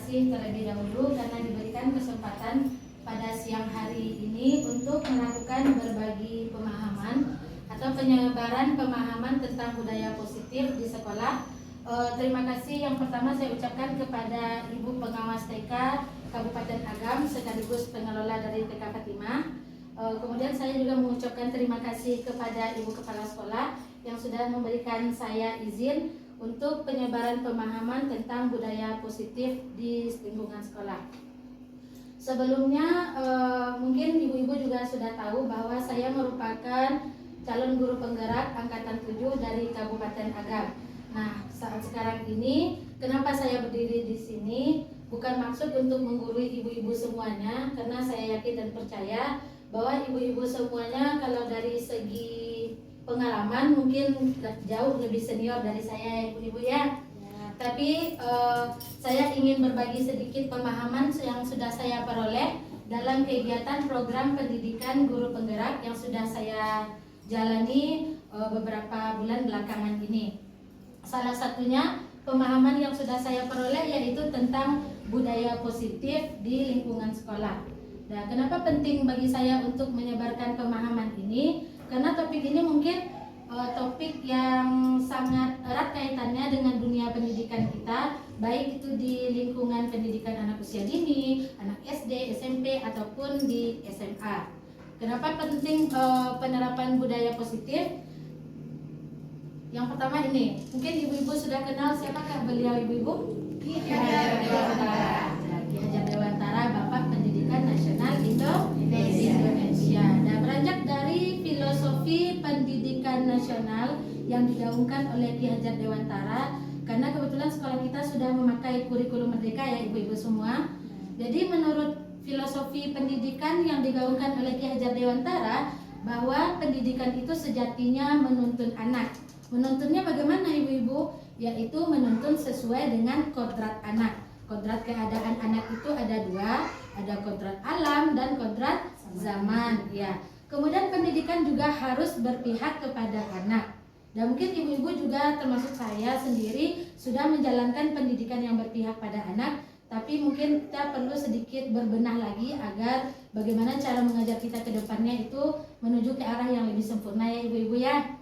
kasih terlebih dahulu karena diberikan kesempatan pada siang hari ini untuk melakukan berbagi pemahaman atau penyebaran pemahaman tentang budaya positif di sekolah. Terima kasih yang pertama saya ucapkan kepada Ibu Pengawas TK Kabupaten Agam sekaligus pengelola dari TK Fatimah. Kemudian saya juga mengucapkan terima kasih kepada Ibu Kepala Sekolah yang sudah memberikan saya izin untuk penyebaran pemahaman tentang budaya positif di lingkungan sekolah. Sebelumnya mungkin ibu-ibu juga sudah tahu bahwa saya merupakan calon guru penggerak angkatan 7 dari Kabupaten Agam. Nah, saat sekarang ini kenapa saya berdiri di sini? Bukan maksud untuk menggurui ibu-ibu semuanya, karena saya yakin dan percaya bahwa ibu-ibu semuanya kalau dari segi pengalaman mungkin jauh lebih senior dari saya, ibu-ibu ya. Tapi saya ingin berbagi sedikit pemahaman yang sudah saya peroleh dalam kegiatan program pendidikan guru penggerak yang sudah saya jalani beberapa bulan belakangan ini. Salah satunya pemahaman yang sudah saya peroleh yaitu tentang budaya positif di lingkungan sekolah. Nah, kenapa penting bagi saya untuk menyebarkan pemahaman ini? Karena topik ini mungkin topik yang sangat erat kaitannya dengan dunia pendidikan kita, baik itu di lingkungan pendidikan anak usia dini, anak SD, SMP, ataupun di SMA. Kenapa penting penerapan budaya positif? Yang pertama ini, mungkin ibu-ibu sudah kenal siapakah beliau ibu-ibu? Ki Hajar Dewantara. Ki Hajar Dewantara, Bapak Pendidikan Nasional Indonesia. Nah, beranjak dari filosofi pendidikan nasional yang digaungkan oleh Ki Hajar Dewantara, karena kebetulan sekolah kita sudah memakai kurikulum merdeka ya ibu-ibu semua. Jadi menurut filosofi pendidikan yang digaungkan oleh Ki Hajar Dewantara, bahwa pendidikan itu sejatinya menuntun anak. Menuntunnya bagaimana ibu-ibu? Yaitu menuntun sesuai dengan kodrat anak. Kodrat keadaan anak itu ada dua, ada kodrat alam dan kodrat zaman. Ya. Kemudian pendidikan juga harus berpihak kepada anak. Dan mungkin ibu-ibu juga termasuk saya sendiri sudah menjalankan pendidikan yang berpihak pada anak. Tapi mungkin kita perlu sedikit berbenah lagi agar bagaimana cara mengajar kita ke depannya itu menuju ke arah yang lebih sempurna ya ibu-ibu ya.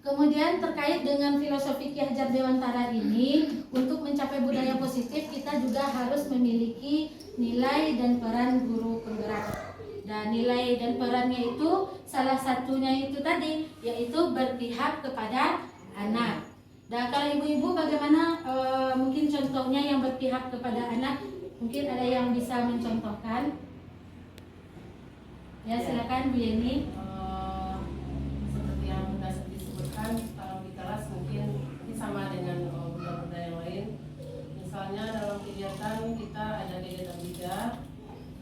Kemudian terkait dengan filosofi Ki Hajar Dewantara ini, untuk mencapai budaya positif kita juga harus memiliki nilai dan peran guru penggerak. Dan nilai dan perannya itu salah satunya itu tadi, yaitu berpihak kepada anak. Dan kalau ibu-ibu bagaimana mungkin contohnya yang berpihak kepada anak? Mungkin ada yang bisa mencontohkan? Ya silakan Bu Yeni. Seperti yang sudah disebutkan, kalau di kelas mungkin ini sama dengan benda-benda yang lain. Misalnya dalam kegiatan kita ada kegiatan bijak,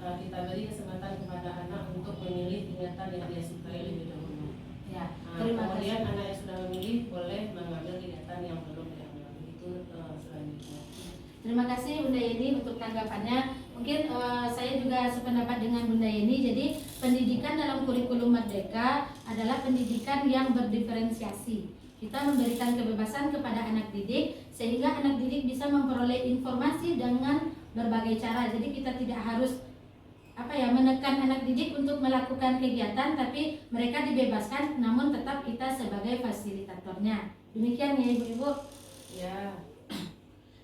kita beri kesempatan kepada anak untuk memilih kegiatan yang dia sukai lebih dahulu. Ya, Kemudian anak yang sudah memilih boleh mengambil kegiatan yang belum diambil. Itu selanjutnya. Terima kasih Bunda Yeni untuk tanggapannya. Mungkin saya juga sependapat dengan Bunda Yeni. Jadi pendidikan dalam kurikulum merdeka adalah pendidikan yang berdiferensiasi. Kita memberikan kebebasan kepada anak didik sehingga anak didik bisa memperoleh informasi dengan berbagai cara. Jadi kita tidak harus menekan anak didik untuk melakukan kegiatan, tapi mereka dibebaskan namun tetap kita sebagai fasilitatornya. Demikian ya ibu-ibu. Ya.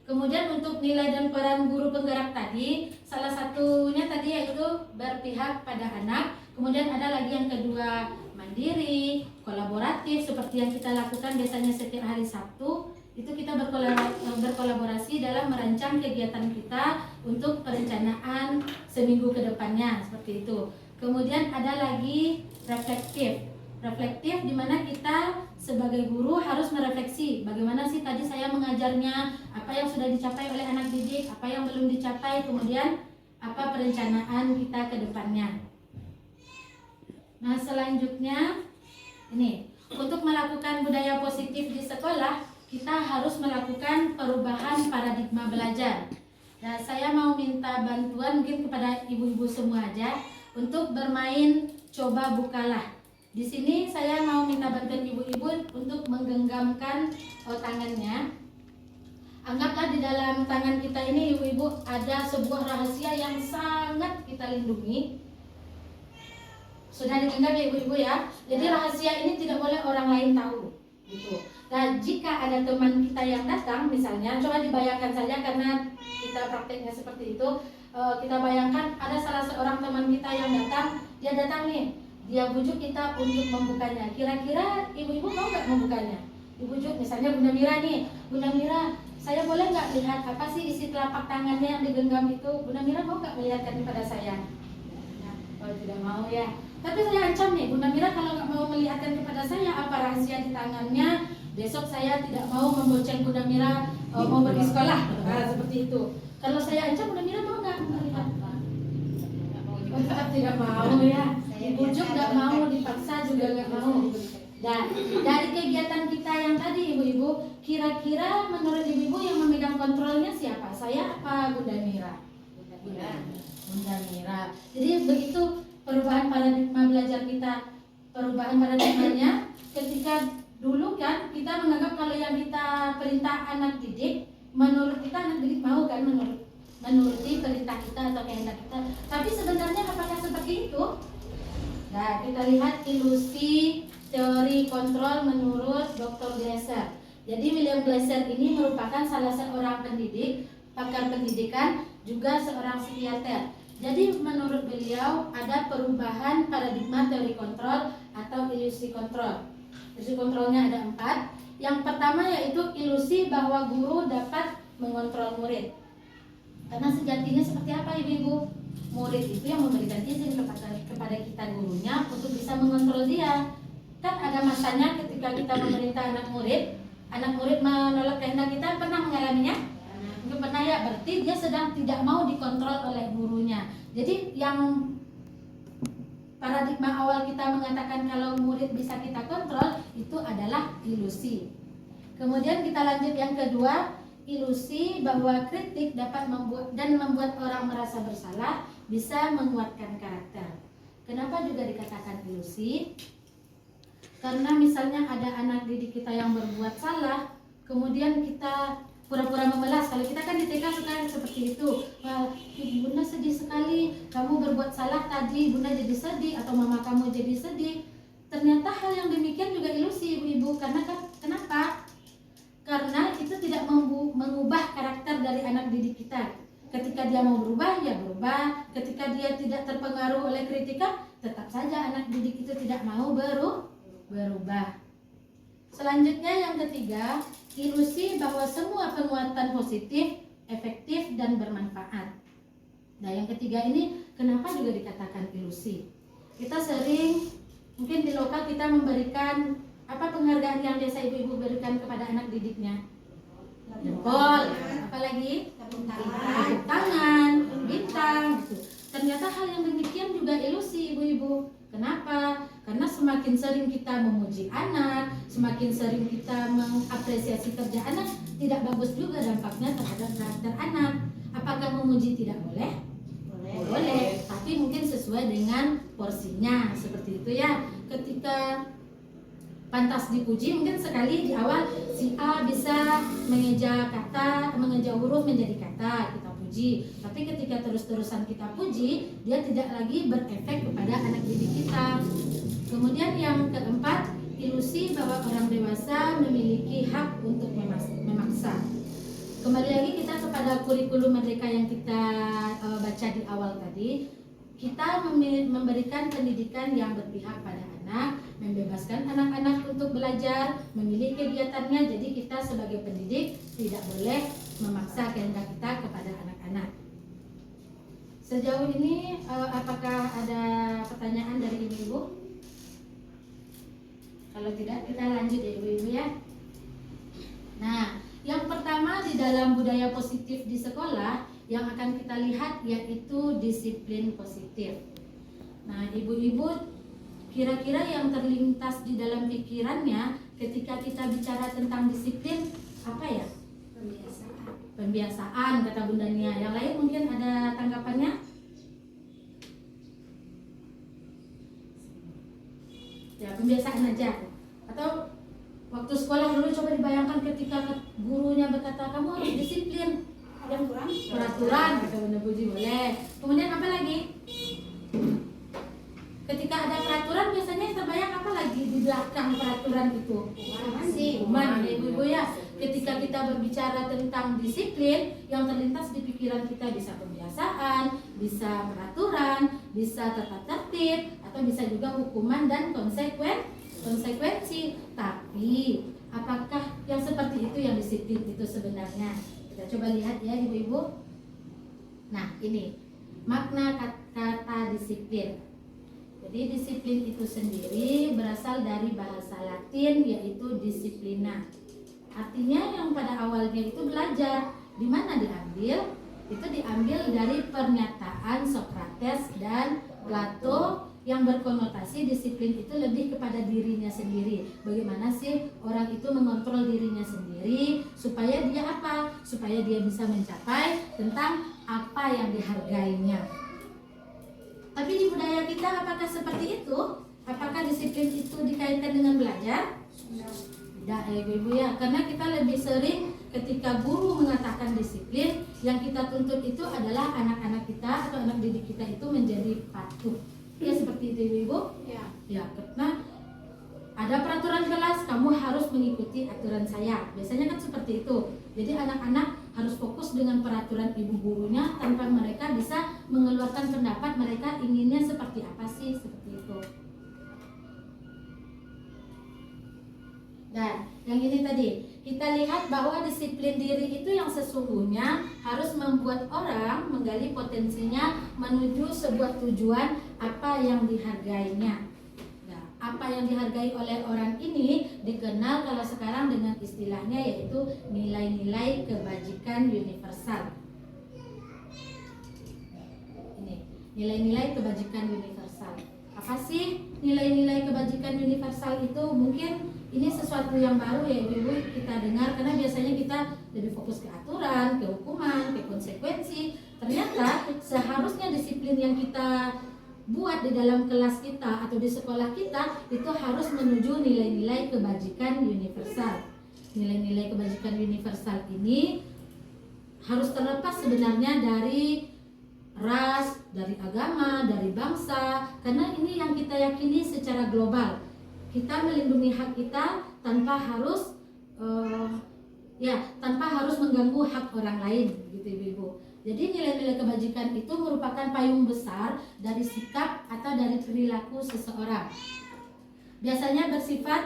Kemudian untuk nilai dan peran guru penggerak tadi, salah satunya tadi yaitu berpihak pada anak. Kemudian ada lagi yang kedua, mandiri, kolaboratif, seperti yang kita lakukan biasanya setiap hari Sabtu. Itu kita berkolaborasi dalam merancang kegiatan kita untuk perencanaan seminggu ke depannya, seperti itu. Kemudian ada lagi reflektif. Reflektif di mana kita sebagai guru harus merefleksi bagaimana sih tadi saya mengajarnya, apa yang sudah dicapai oleh anak didik, apa yang belum dicapai, kemudian apa perencanaan kita ke depannya. Nah, selanjutnya ini, untuk melakukan budaya positif di sekolah, kita harus melakukan perubahan paradigma belajar. Nah, saya mau minta bantuan mungkin kepada ibu-ibu semua aja untuk bermain coba bukalah. Di sini saya mau minta bantuan ibu-ibu untuk menggenggamkan tangannya. Anggaplah di dalam tangan kita ini ibu-ibu ada sebuah rahasia yang sangat kita lindungi. Sudah didengar ya ibu-ibu ya. Jadi rahasia ini tidak boleh orang lain tahu gitu. Nah, jika ada teman kita yang datang misalnya, coba dibayangkan saja karena kita prakteknya seperti itu. Kita bayangkan ada salah seorang teman kita yang datang, dia datang nih, dia bujuk kita untuk membukanya. Kira-kira ibu-ibu mau nggak membukanya? Dibujuk misalnya Bunda Mira nih, Bunda Mira, saya boleh nggak lihat apa sih isi telapak tangannya yang digenggam itu? Bunda Mira mau nggak melihatkan kepada saya? Nah, kalau tidak mau ya. Tapi saya ancam nih, Bunda Mira kalau nggak mau melihatkan kepada saya apa rahasia di tangannya, besok saya tidak mau membonceng Bunda Mira mau pergi sekolah. Nah, seperti itu. Kalau saya ancam, Bunda Mira mau nggak melihat? Tidak mau ya. Dibujuk nggak mau, dipaksa juga nggak mau. Dan dari kegiatan kita yang tadi ibu-ibu, kira-kira menurut ibu-ibu yang memegang kontrolnya siapa? Saya apa Bunda Mira? Bunda Mira. Jadi begitu perubahan paradigma belajar kita. Perubahan paradigmanya ketika dulu kan kita menganggap kalau yang kita perintah anak didik, menurut kita anak didik mau kan menuruti perintah kita atau kehendak kita. Tapi sebenarnya apakah seperti itu? Nah, kita lihat ilusi teori kontrol menurut Dr. Glasser. Jadi William Glasser ini merupakan salah seorang pendidik, pakar pendidikan, juga seorang psikiater. Jadi menurut beliau ada perubahan paradigma teori kontrol atau ilusi kontrol. Ilusi kontrolnya ada 4. Yang pertama yaitu ilusi bahwa guru dapat mengontrol murid. Karena sejatinya seperti apa ibu-ibu? Murid itu yang memberikan izin kepada kita gurunya untuk bisa mengontrol dia. Kan ada masanya ketika kita memerintah anak murid menolak kehendak kita, pernah mengalaminya? Mungkin pernah ya, berarti dia sedang tidak mau dikontrol oleh gurunya. Jadi yang paradigma awal kita mengatakan kalau murid bisa kita kontrol itu adalah ilusi. Kemudian kita lanjut yang kedua, ilusi bahwa kritik dapat membuat orang merasa bersalah, bisa menguatkan karakter. Kenapa juga dikatakan ilusi? Karena misalnya ada anak didik kita yang berbuat salah, kemudian kita pura-pura membalas. Kalau kita kan di TK suka seperti itu. Wah, Bunda sedih sekali, kamu berbuat salah tadi, Bunda jadi sedih, atau mama kamu jadi sedih. Ternyata hal yang demikian juga ilusi ibu-ibu. Kenapa? Karena itu tidak mengubah karakter dari anak didik kita. Ketika dia mau berubah, ya berubah. Ketika dia tidak terpengaruh oleh kritikan, tetap saja anak didik itu tidak mau berubah. Selanjutnya yang ketiga, ilusi bahwa semua penguatan positif, efektif, dan bermanfaat. Nah yang ketiga ini kenapa juga dikatakan ilusi? Kita sering, mungkin di lokal kita memberikan apa penghargaan yang biasa ibu-ibu berikan kepada anak didiknya? Jempol, apalagi? Tepuk tangan, bintang gitu. Ternyata hal yang demikian juga ilusi ibu-ibu. Kenapa? Karena semakin sering kita memuji anak, semakin sering kita mengapresiasi kerja anak, tidak bagus juga dampaknya terhadap karakter anak. Apakah memuji tidak boleh? Boleh, tapi mungkin sesuai dengan porsinya, seperti itu ya. Ketika pantas dipuji, mungkin sekali di awal si A bisa mengeja huruf menjadi kata, kita puji. Tapi ketika terus-terusan kita puji, dia tidak lagi berefek kepada anak didik kita. Kemudian yang keempat, ilusi bahwa orang dewasa memiliki hak untuk memaksa. Kembali lagi kita kepada kurikulum merdeka yang kita baca di awal tadi. Kita memberikan pendidikan yang berpihak pada anak, membebaskan anak-anak untuk belajar, memilih kegiatannya. Jadi kita sebagai pendidik tidak boleh memaksa kehendak kita kepada anak-anak. Sejauh ini apakah ada pertanyaan dari ibu-ibu? Kalau tidak kita lanjut ya ibu-ibu ya. Nah, yang pertama di dalam budaya positif di sekolah yang akan kita lihat yaitu disiplin positif. Nah, ibu-ibu kira-kira yang terlintas di dalam pikirannya ketika kita bicara tentang disiplin apa ya? Pembiasaan kata Bunda Nia. Yang lain mungkin ada tanggapannya? Ya, pembiasaan aja. Atau Waktu sekolah dulu coba dibayangkan ketika gurunya berkata kamu harus disiplin, Ada kurang? peraturan kata Bunda Puji boleh. Kemudian apa lagi? Ketika ada peraturan biasanya terbayang apa lagi di belakang peraturan itu? Hukuman, ibu-ibu ya. Ketika kita berbicara tentang disiplin, yang terlintas di pikiran kita bisa pembiasaan, bisa peraturan, bisa tata tertib, atau bisa juga hukuman dan konsekuensi. Tapi apakah yang seperti itu yang disiplin itu sebenarnya? Kita coba lihat ya ibu-ibu. Nah ini makna kata disiplin. Jadi disiplin itu sendiri berasal dari bahasa Latin yaitu disiplina. Artinya yang pada awalnya itu belajar. Di mana diambil? Itu diambil dari pernyataan Socrates dan Plato yang berkonotasi disiplin itu lebih kepada dirinya sendiri. Bagaimana sih orang itu mengontrol dirinya sendiri supaya dia apa? Supaya dia bisa mencapai tentang apa yang dihargainya. Tapi di budaya kita apakah seperti itu? Apakah disiplin itu dikaitkan dengan belajar? Tidak ibu-ibu ya, karena kita lebih sering ketika guru mengatakan disiplin, yang kita tuntut itu adalah anak-anak kita atau anak didik kita itu menjadi patuh. Ya seperti itu ibu-ibu? Ya. Ya, karena ada peraturan kelas, kamu harus mengikuti aturan saya. Biasanya kan seperti itu. Jadi anak-anak harus fokus dengan peraturan ibu gurunya tanpa mereka bisa mengeluarkan pendapat mereka inginnya seperti apa sih, seperti itu. Dan yang ini tadi, kita lihat bahwa disiplin diri itu yang sesungguhnya harus membuat orang menggali potensinya menuju sebuah tujuan apa yang dihargainya. Nah, apa yang dihargai oleh orang ini dikenal kalau sekarang dengan istilahnya yaitu nilai-nilai kebajikan universal. Ini, nilai-nilai kebajikan universal. Apa sih nilai-nilai kebajikan universal itu? Mungkin ini sesuatu yang baru ya ibu-ibu kita dengar, karena biasanya kita lebih fokus ke aturan, ke hukuman, ke konsekuensi. Ternyata seharusnya disiplin yang kita buat di dalam kelas kita atau di sekolah kita itu harus menuju nilai-nilai kebajikan universal. Nilai-nilai kebajikan universal ini harus terlepas sebenarnya dari ras, dari agama, dari bangsa, karena ini yang kita yakini secara global. Kita melindungi hak kita tanpa harus tanpa harus mengganggu hak orang lain, gitu ibu-ibu. Jadi nilai-nilai kebajikan itu merupakan payung besar dari sikap atau dari perilaku seseorang. Biasanya bersifat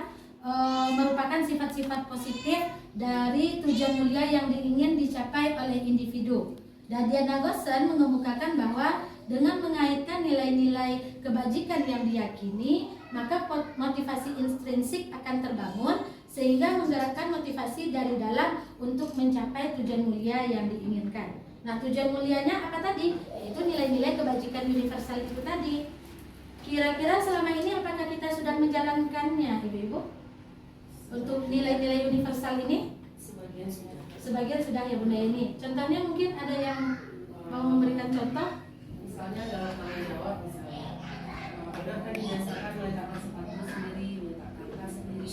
merupakan sifat-sifat positif dari tujuan mulia yang ingin dicapai oleh individu. Dan Diana Gossen mengemukakan bahwa dengan mengaitkan nilai-nilai kebajikan yang diyakini, maka motivasi intrinsik akan terbangun sehingga menggerakkan motivasi dari dalam untuk mencapai tujuan mulia yang diinginkan. Nah, tujuan mulianya apa tadi? Yaitu nilai-nilai kebajikan universal itu tadi. Kira-kira selama ini apakah kita sudah menjalankannya, ibu-ibu? Untuk nilai-nilai universal ini? Sebagian sudah. Sebagian sudah ya Bunda ini. Contohnya mungkin ada yang mau memberikan contoh? Misalnya dalam tanggung jawab misalnya, anak kan dibiasakan meletakkan sepatu sendiri, meletakkan tas sendiri.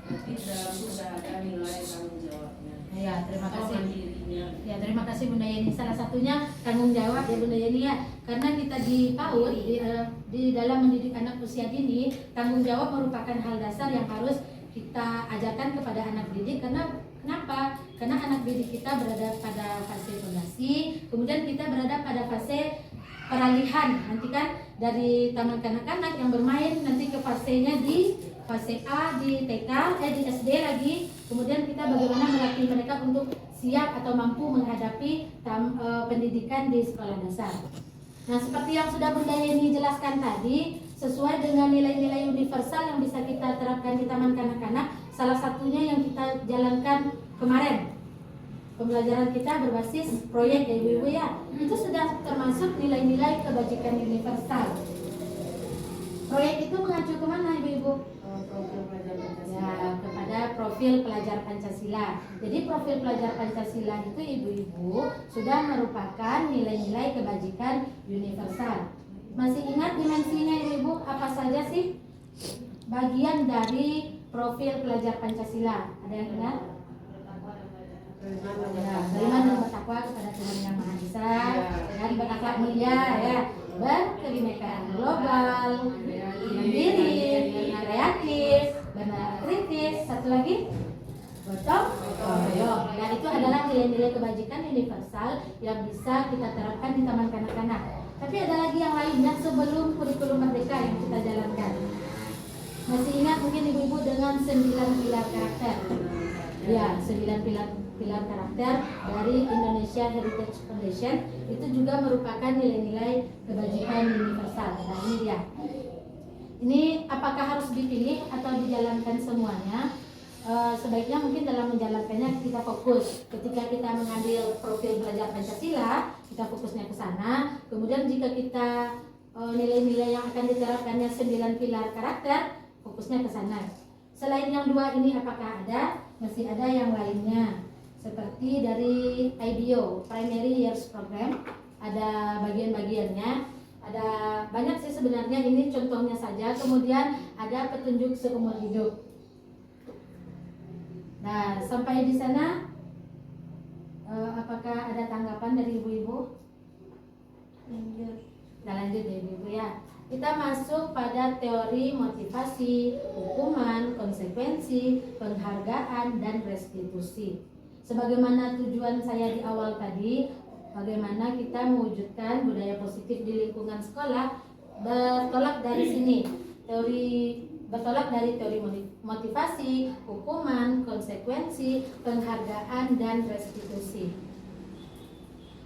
Nanti dalam sudah ada nilai tanggung jawabnya. Ya, terima kasih. Mandirinya. Ya, terima kasih Bunda Yeni. Salah satunya tanggung jawab ya Bunda Yeni ya. Karena kita di PAUD di dalam mendidik anak usia dini, tanggung jawab merupakan hal dasar yang harus kita ajarkan kepada anak didik. Karena kenapa? Karena anak didik kita berada pada fase fondasi, kemudian kita berada pada fase peralihan. Nanti kan dari taman kanak-kanak yang bermain nanti ke fasenya di fase A di TK, di SD lagi. Kemudian kita bagaimana melatih mereka untuk siap atau mampu menghadapi pendidikan di sekolah dasar. Nah, seperti yang sudah Bunda Yeni jelaskan tadi, sesuai dengan nilai-nilai universal yang bisa kita terapkan di taman kanak-kanak, salah satunya yang kita jalankan kemarin, pembelajaran kita berbasis proyek ya ibu-ibu ya, itu sudah termasuk nilai-nilai kebajikan universal. Proyek itu mengacu kemana ibu-ibu? Profil pelajar Pancasila. Ya, kepada profil pelajar Pancasila. Jadi profil pelajar Pancasila itu ibu-ibu sudah merupakan nilai-nilai kebajikan universal. Masih ingat dimensinya ibu-ibu apa saja sih? Bagian dari profil pelajar Pancasila. Ada yang ingat? Ya, beriman dan bertakwa kepada Tuhan Yang Maha Esa, dan berakhlak mulia, ya, berkebinekaan global, mandiri, kreatif, benar kritis. Satu lagi, gotong royong. Dan itu adalah nilai-nilai kebajikan universal yang bisa kita terapkan di taman kanak-kanak. Tapi ada lagi yang lainnya sebelum kurikulum merdeka yang kita jalankan. Masih ingat mungkin ibu-ibu dengan 9 pilar karakter? Ya, 9 pilar karakter dari Indonesia Heritage Foundation itu juga merupakan nilai-nilai kebajikan universal. Nah, ini dia. Ini apakah harus dipilih atau dijalankan semuanya? Sebaiknya mungkin dalam menjalankannya kita fokus. Ketika kita mengambil profil belajar Pancasila, kita fokusnya ke sana. Kemudian jika kita nilai-nilai yang akan diterapkannya 9 pilar karakter, fokusnya ke sana. Selain yang 2 ini apakah ada? Masih ada yang lainnya. Seperti dari IBO, Primary Years Program, ada bagian-bagiannya. Ada banyak sih sebenarnya, ini contohnya saja. Kemudian ada petunjuk seumur hidup. Nah, sampai di sana apakah ada tanggapan dari ibu-ibu? Lanjut ya ibu-ibu ya. Kita masuk pada teori motivasi, hukuman, konsekuensi, penghargaan, dan restitusi. Sebagaimana tujuan saya di awal tadi, bagaimana kita mewujudkan budaya positif di lingkungan sekolah, bertolak dari sini. Bertolak dari teori motivasi, hukuman, konsekuensi, penghargaan, dan restitusi.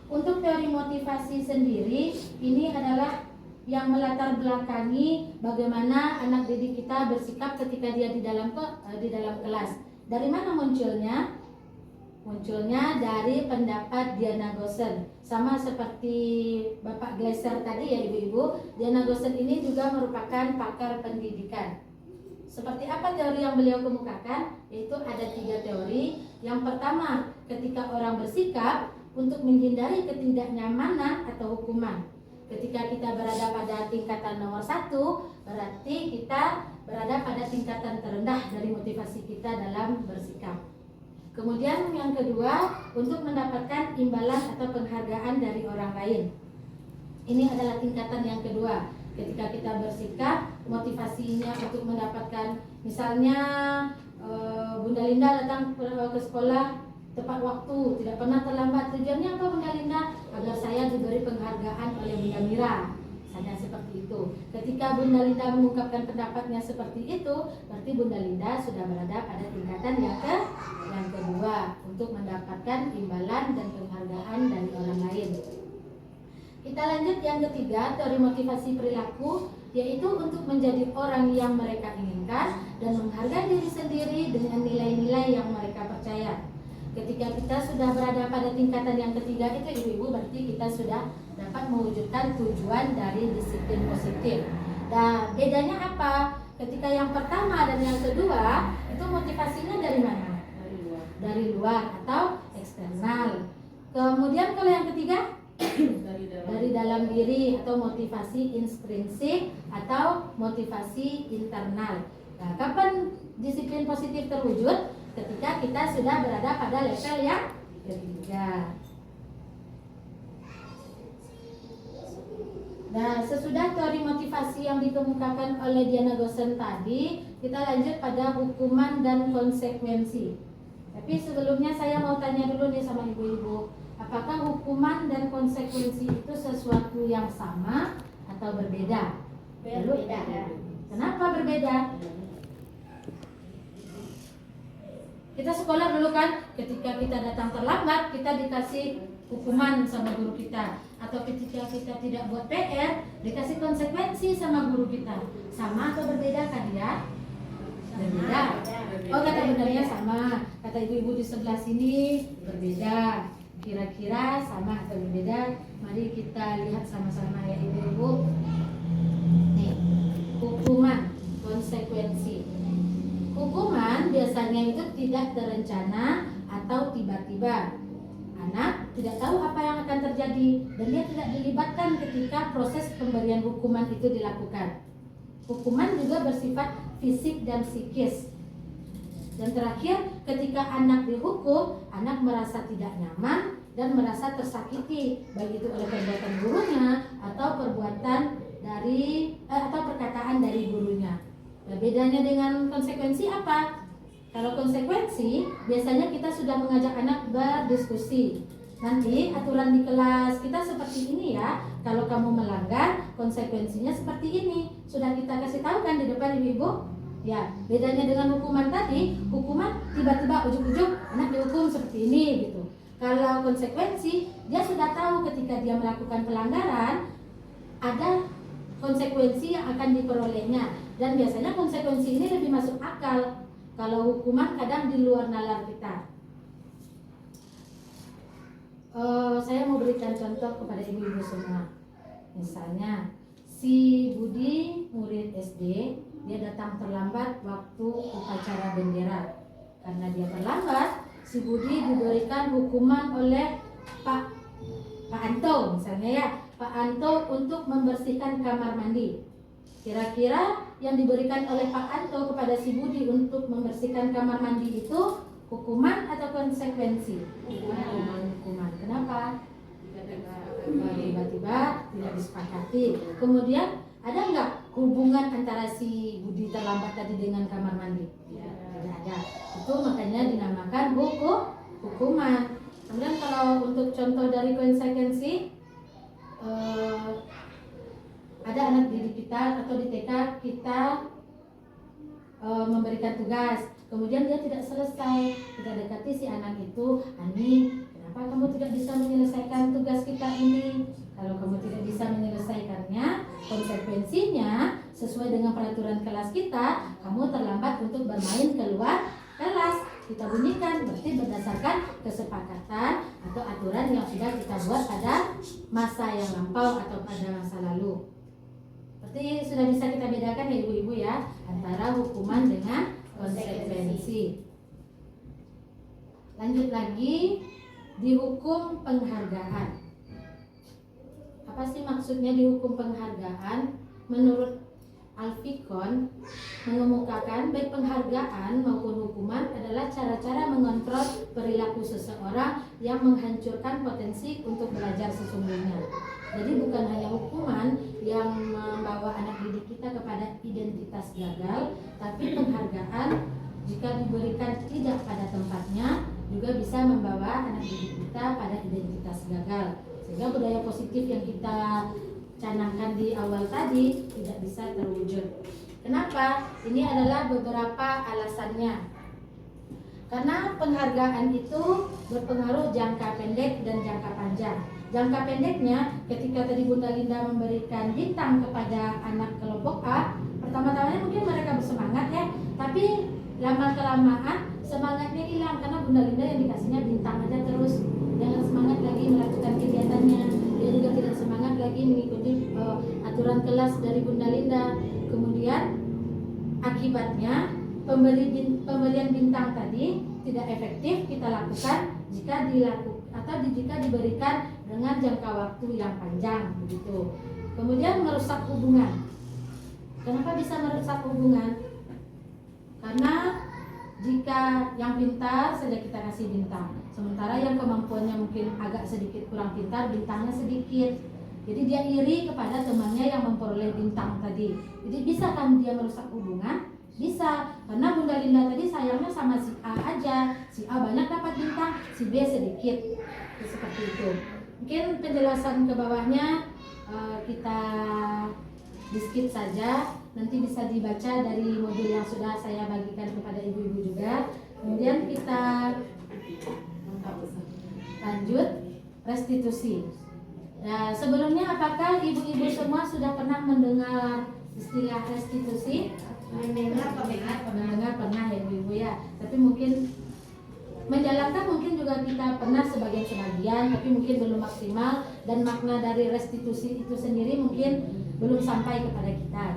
Untuk teori motivasi sendiri, ini adalah yang melatar belakangi bagaimana anak didik kita bersikap ketika dia di dalam kelas. Dari mana munculnya? Munculnya dari pendapat Diana Gossen. Sama seperti Bapak Glaser tadi ya ibu-ibu, Diana Gossen ini juga merupakan pakar pendidikan. Seperti apa teori yang beliau kemukakan? Yaitu ada 3 teori. Yang pertama, ketika orang bersikap untuk menghindari ketidaknyamanan atau hukuman. Ketika kita berada pada tingkatan nomor 1, berarti kita berada pada tingkatan terendah dari motivasi kita dalam bersikap. Kemudian yang kedua, untuk mendapatkan imbalan atau penghargaan dari orang lain. Ini adalah tingkatan yang kedua. Ketika kita bersikap, motivasinya untuk mendapatkan, misalnya Bunda Linda datang ke sekolah tepat waktu, tidak pernah terlambat. Tujuannya apa Bunda Linda? Agar saya diberi penghargaan oleh Bunda Mira. Misalnya seperti itu. Ketika Bunda Linda mengungkapkan pendapatnya seperti itu, berarti Bunda Linda sudah berada pada tingkatan yang kedua untuk mendapatkan imbalan dan penghargaan dari orang lain. Kita lanjut yang ketiga, teori motivasi perilaku, yaitu untuk menjadi orang yang mereka inginkan dan menghargai diri sendiri dengan nilai-nilai yang mereka percaya. Ketika kita sudah berada pada tingkatan yang ketiga itu ibu-ibu, berarti kita sudah dapat mewujudkan tujuan dari disiplin positif. Dan bedanya apa? Ketika yang pertama dan yang kedua itu motivasinya dari mana? Dari luar atau eksternal. Kemudian kalau yang ketiga dari dalam diri atau motivasi intrinsik atau motivasi internal. Nah, kapan disiplin positif terwujud? Ketika kita sudah berada pada level yang ketiga. Nah, sesudah teori motivasi yang dikemukakan oleh Diana Gossen tadi, kita lanjut pada hukuman dan konsekuensi. Tapi sebelumnya saya mau tanya dulu nih sama ibu-ibu, apakah hukuman dan konsekuensi itu sesuatu yang sama atau berbeda? Berbeda. Kenapa berbeda? Kita sekolah dulu kan, ketika kita datang terlambat, kita dikasih hukuman sama guru kita. Atau ketika kita tidak buat PR, dikasih konsekuensi sama guru kita. Sama atau berbeda kan dia? Berbeda. Oh, kata benarnya sama. Kata ibu-ibu di sebelah sini berbeda. Kira-kira sama atau berbeda? Mari kita lihat sama-sama ya ibu-ibu. Nih, hukuman, konsekuensi. Hukuman biasanya itu tidak terencana atau tiba-tiba. Anak tidak tahu apa yang akan terjadi dan dia tidak dilibatkan ketika proses pemberian hukuman itu dilakukan. Hukuman juga bersifat fisik dan psikis. Dan terakhir, ketika anak dihukum, anak merasa tidak nyaman dan merasa tersakiti, baik itu oleh perbuatan gurunya atau perkataan dari gurunya. Nah, bedanya dengan konsekuensi apa? Kalau konsekuensi, biasanya kita sudah mengajak anak berdiskusi. Nanti aturan di kelas kita seperti ini ya. Kalau kamu melanggar, konsekuensinya seperti ini. Sudah kita kasih tahu kan di depan ibu-ibu? Ya, bedanya dengan hukuman tadi, hukuman tiba-tiba ujuk-ujuk anak dihukum seperti ini gitu. Kalau konsekuensi, dia sudah tahu ketika dia melakukan pelanggaran ada konsekuensi yang akan diperolehnya, dan biasanya konsekuensi ini lebih masuk akal. Kalau hukuman kadang di luar nalar kita. Saya mau berikan contoh kepada ibu-ibu semua. Misalnya si Budi murid SD, dia datang terlambat waktu upacara bendera. Karena dia terlambat, si Budi diberikan hukuman oleh Pak Anto misalnya ya, Pak Anto untuk membersihkan kamar mandi. Kira-kira yang diberikan oleh Pak Anto kepada si Budi untuk membersihkan kamar mandi itu hukuman atau konsekuensi? Hukuman. Kenapa? Tiba-tiba tidak disepakati. Kemudian ada nggak hubungan antara si Budi terlambat tadi dengan kamar mandi? Tidak ada. Itu makanya dinamakan hukuman. Kemudian kalau untuk contoh dari konsekuensi, ada anak didik kita atau di TK kita memberikan tugas, kemudian dia tidak selesai. Kita dekati si anak itu, Ani, kenapa kamu tidak bisa menyelesaikan tugas kita ini? Kalau kamu tidak bisa menyelesaikannya, konsekuensinya sesuai dengan peraturan kelas kita, kamu terlambat untuk bermain keluar kelas. Kita bunyikan, berarti berdasarkan kesepakatan atau aturan yang sudah kita buat pada masa yang lampau atau pada masa lalu. Berarti sudah bisa kita bedakan ya ibu-ibu ya, antara hukuman dengan konsekuensi. Lanjut lagi, dihukum penghargaan. Apa sih maksudnya dihukum penghargaan? Menurut Alfikon mengemukakan baik penghargaan maupun hukuman adalah cara-cara mengontrol perilaku seseorang yang menghancurkan potensi untuk belajar sesungguhnya. Jadi bukan hanya hukuman yang membawa anak didik kita kepada identitas gagal, tapi penghargaan jika diberikan tidak pada tempatnya juga bisa membawa anak didik kita pada identitas gagal. Sehingga budaya positif yang kita canangkan di awal tadi tidak bisa terwujud. Kenapa? Ini adalah beberapa alasannya. Karena penghargaan itu berpengaruh jangka pendek dan jangka panjang. Jangka pendeknya, ketika tadi Bunda Linda memberikan bintang kepada anak kelompok A, pertama-tamanya mungkin mereka bersemangat ya, tapi lama-kelamaan semangatnya hilang karena Bunda Linda yang dikasihnya bintang aja terus, jangan semangat lagi melakukan kegiatannya. Dia juga tidak semangat lagi mengikuti aturan kelas dari Bunda Linda. Kemudian akibatnya pemberian bintang tadi tidak efektif kita lakukan jika diberikan dengan jangka waktu yang panjang begitu. Kemudian merusak hubungan. Kenapa bisa merusak hubungan? Karena jika yang pintar saja kita kasih bintang, sementara yang kemampuannya mungkin agak sedikit kurang pintar, bintangnya sedikit. Jadi dia iri kepada temannya yang memperoleh bintang tadi. Jadi bisa kan dia merusak hubungan? Bisa, karena Bunda Linda tadi sayangnya sama si A aja. Si A banyak dapat bintang, si B sedikit. Seperti itu. Mungkin penjelasan ke bawahnya kita di-skip saja. Nanti bisa dibaca dari modul yang sudah saya bagikan kepada ibu-ibu juga. Kemudian kita lanjut restitusi. Nah, sebelumnya apakah ibu-ibu semua sudah pernah mendengar istilah restitusi? Mendengar pernah ya ibu-ibu ya. Tapi mungkin menjalankan mungkin juga kita pernah sebagian, tapi mungkin belum maksimal, dan makna dari restitusi itu sendiri mungkin belum sampai kepada kita.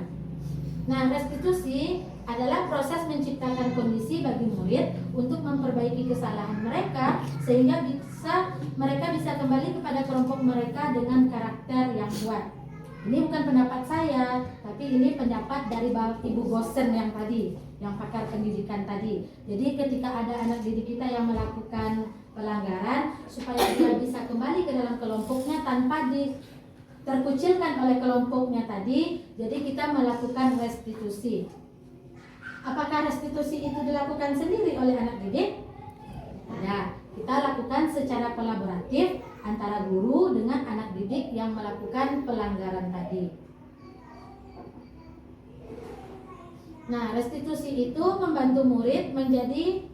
Nah, restitusi adalah proses menciptakan kondisi bagi murid untuk memperbaiki kesalahan mereka sehingga mereka bisa kembali kepada kelompok mereka dengan karakter yang kuat. Ini bukan pendapat saya, tapi ini pendapat dari Ibu Bosen yang tadi, yang pakar pendidikan tadi. Jadi ketika ada anak didik kita yang melakukan pelanggaran, supaya dia bisa kembali ke dalam kelompoknya tanpa terkucilkan oleh kelompoknya tadi, jadi kita melakukan restitusi. Apakah restitusi itu dilakukan sendiri oleh anak didik? Tidak, kita lakukan secara kolaboratif antara guru dengan anak didik yang melakukan pelanggaran tadi. Nah, restitusi itu membantu murid menjadi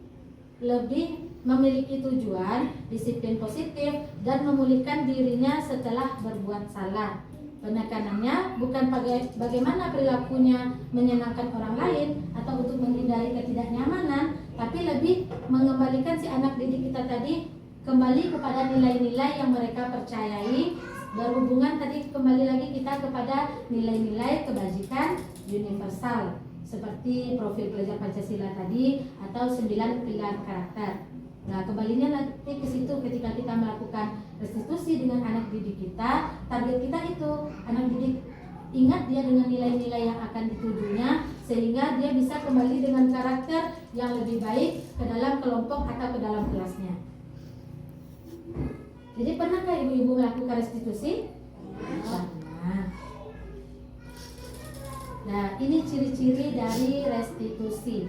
lebih memiliki tujuan, disiplin positif, dan memulihkan dirinya setelah berbuat salah. Penekanannya bukan bagaimana perilakunya menyenangkan orang lain atau untuk menghindari ketidaknyamanan, tapi lebih mengembalikan si anak didik kita tadi kembali kepada nilai-nilai yang mereka percayai. Berhubungan tadi kembali lagi kita kepada nilai-nilai kebajikan universal seperti profil pelajar Pancasila tadi atau 9 pilar karakter. Nah, kembalinya nanti ke situ ketika kita melakukan restitusi dengan anak didik kita, target kita itu anak didik ingat dia dengan nilai-nilai yang akan ditujunya, sehingga dia bisa kembali dengan karakter yang lebih baik ke dalam kelompok atau ke dalam kelasnya. Jadi pernahkah ibu-ibu melakukan restitusi? Pernah. Nah, ini ciri-ciri dari restitusi.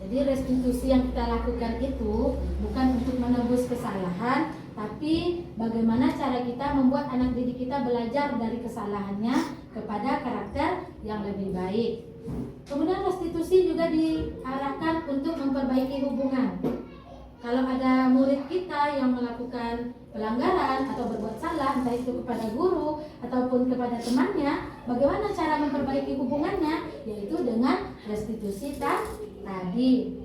Jadi restitusi yang kita lakukan itu bukan untuk menebus kesalahan, tapi bagaimana cara kita membuat anak didik kita belajar dari kesalahannya kepada karakter yang lebih baik. Kemudian restitusi juga diarahkan untuk memperbaiki hubungan. Kalau ada murid kita yang melakukan pelanggaran atau berbuat salah, entah itu kepada guru ataupun kepada temannya, bagaimana cara memperbaiki hubungannya? Yaitu dengan restitusi tadi.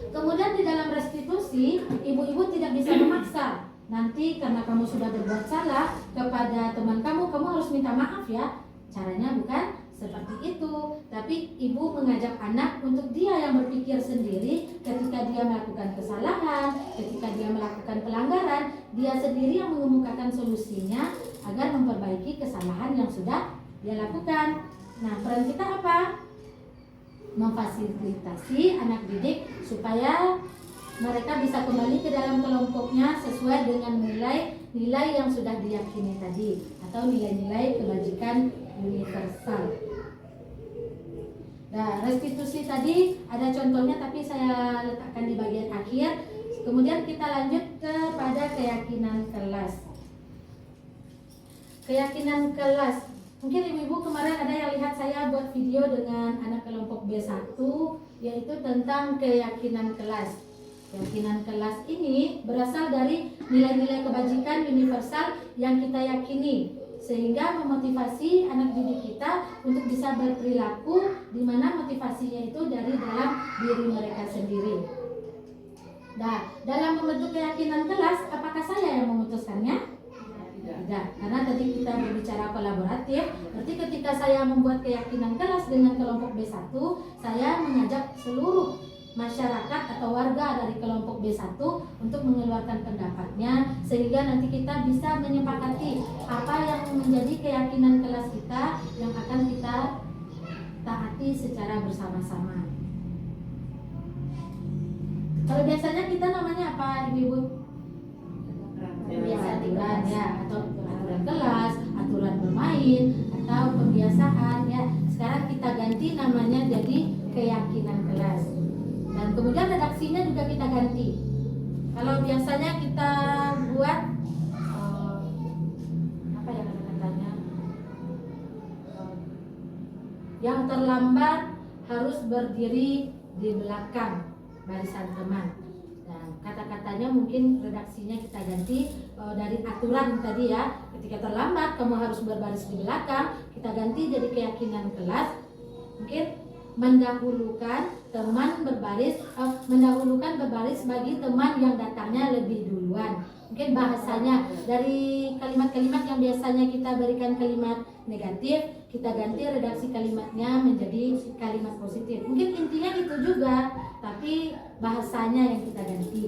Kemudian di dalam restitusi, ibu-ibu tidak bisa memaksa. Nanti karena kamu sudah berbuat salah kepada teman kamu harus minta maaf ya. Caranya bukan seperti itu, tapi ibu mengajak anak untuk dia yang berpikir sendiri ketika dia melakukan kesalahan, ketika dia melakukan pelanggaran, dia sendiri yang mengemukakan solusinya agar memperbaiki kesalahan yang sudah dia lakukan. Nah, peran kita apa? Memfasilitasi anak didik supaya mereka bisa kembali ke dalam kelompoknya sesuai dengan nilai-nilai yang sudah diyakini tadi atau nilai-nilai kebajikan universal. Nah, restitusi tadi ada contohnya tapi saya letakkan di bagian akhir. Kemudian kita lanjut kepada keyakinan kelas. Keyakinan kelas. Mungkin ibu-ibu kemarin ada yang lihat saya buat video dengan anak kelompok B1, yaitu tentang keyakinan kelas. Keyakinan kelas ini berasal dari nilai-nilai kebajikan universal yang kita yakini, sehingga memotivasi anak didik kita untuk bisa berperilaku di mana motivasinya itu dari dalam diri mereka sendiri. Nah, dalam membentuk keyakinan kelas, apakah saya yang memutuskannya? Tidak, karena tadi kita berbicara kolaboratif. Berarti ketika saya membuat keyakinan kelas dengan kelompok B1, saya mengajak seluruh masyarakat atau warga dari kelompok B1 untuk mengeluarkan pendapatnya, sehingga nanti kita bisa menyepakati apa yang menjadi keyakinan kelas kita yang akan kita taati secara bersama-sama. Kalau biasanya kita namanya apa, ibu-ibu? Aturan ya, atau aturan kelas, aturan bermain, atau pembiasaan ya. Sekarang kita ganti namanya jadi keyakinan kelas. Dan kemudian redaksinya juga kita ganti. Kalau biasanya kita buat apa ya kata-katanya, yang terlambat harus berdiri di belakang barisan teman. Dan kata-katanya mungkin redaksinya kita ganti dari aturan tadi ya. Ketika terlambat kamu harus berbaris di belakang, kita ganti jadi keyakinan kelas. Mungkin mendahulukan berbaris bagi teman yang datangnya lebih duluan. Mungkin bahasanya dari kalimat-kalimat yang biasanya kita berikan kalimat negatif, kita ganti redaksi kalimatnya menjadi kalimat positif. Mungkin intinya itu juga, tapi bahasanya yang kita ganti.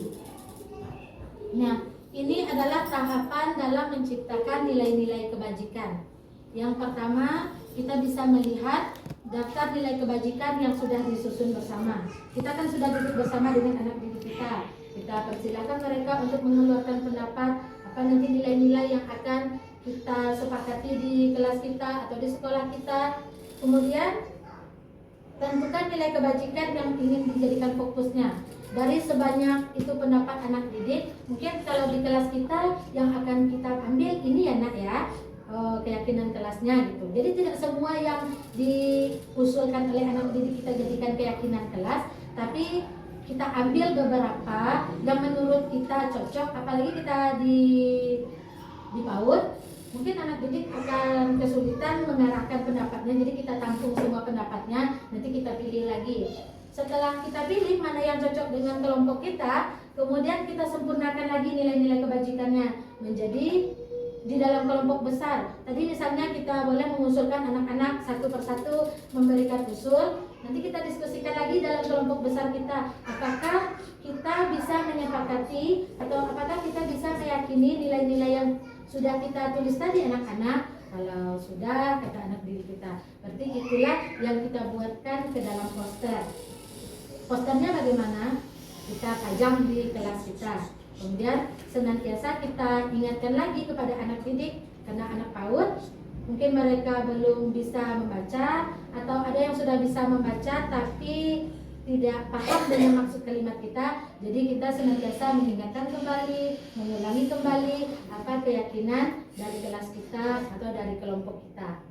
Nah, ini adalah tahapan dalam menciptakan nilai-nilai kebajikan. Yang pertama, kita bisa melihat daftar nilai kebajikan yang sudah disusun bersama. Kita kan sudah duduk bersama dengan anak didik kita. Kita persilakan mereka untuk mengeluarkan pendapat apa nanti nilai-nilai yang akan kita sepakati di kelas kita atau di sekolah kita. Kemudian tentukan nilai kebajikan yang ingin dijadikan fokusnya. Dari sebanyak itu pendapat anak didik, mungkin kalau di kelas kita yang akan kita ambil ini ya nak ya, keyakinan kelasnya gitu. Jadi tidak semua yang diusulkan oleh anak didik kita jadikan keyakinan kelas, tapi kita ambil beberapa yang menurut kita cocok. Apalagi kita di PAUD, mungkin anak didik akan kesulitan mengarahkan pendapatnya, jadi kita tampung semua pendapatnya, nanti kita pilih lagi. Setelah kita pilih mana yang cocok dengan kelompok kita, kemudian kita sempurnakan lagi nilai-nilai kebajikannya menjadi di dalam kelompok besar. Tadi misalnya kita boleh mengusulkan anak-anak satu persatu memberikan usul, nanti kita diskusikan lagi dalam kelompok besar kita, apakah kita bisa menyepakati atau apakah kita bisa meyakini nilai-nilai yang sudah kita tulis tadi anak-anak. Kalau sudah, kata anak didik kita, berarti itulah yang kita buatkan ke dalam poster. Posternya bagaimana? Kita pajang di kelas kita. Kemudian senantiasa kita ingatkan lagi kepada anak didik, karena anak PAUD mungkin mereka belum bisa membaca atau ada yang sudah bisa membaca tapi tidak paham dengan maksud kalimat kita. Jadi kita senantiasa mengingatkan kembali, mengulangi kembali apa keyakinan dari kelas kita atau dari kelompok kita.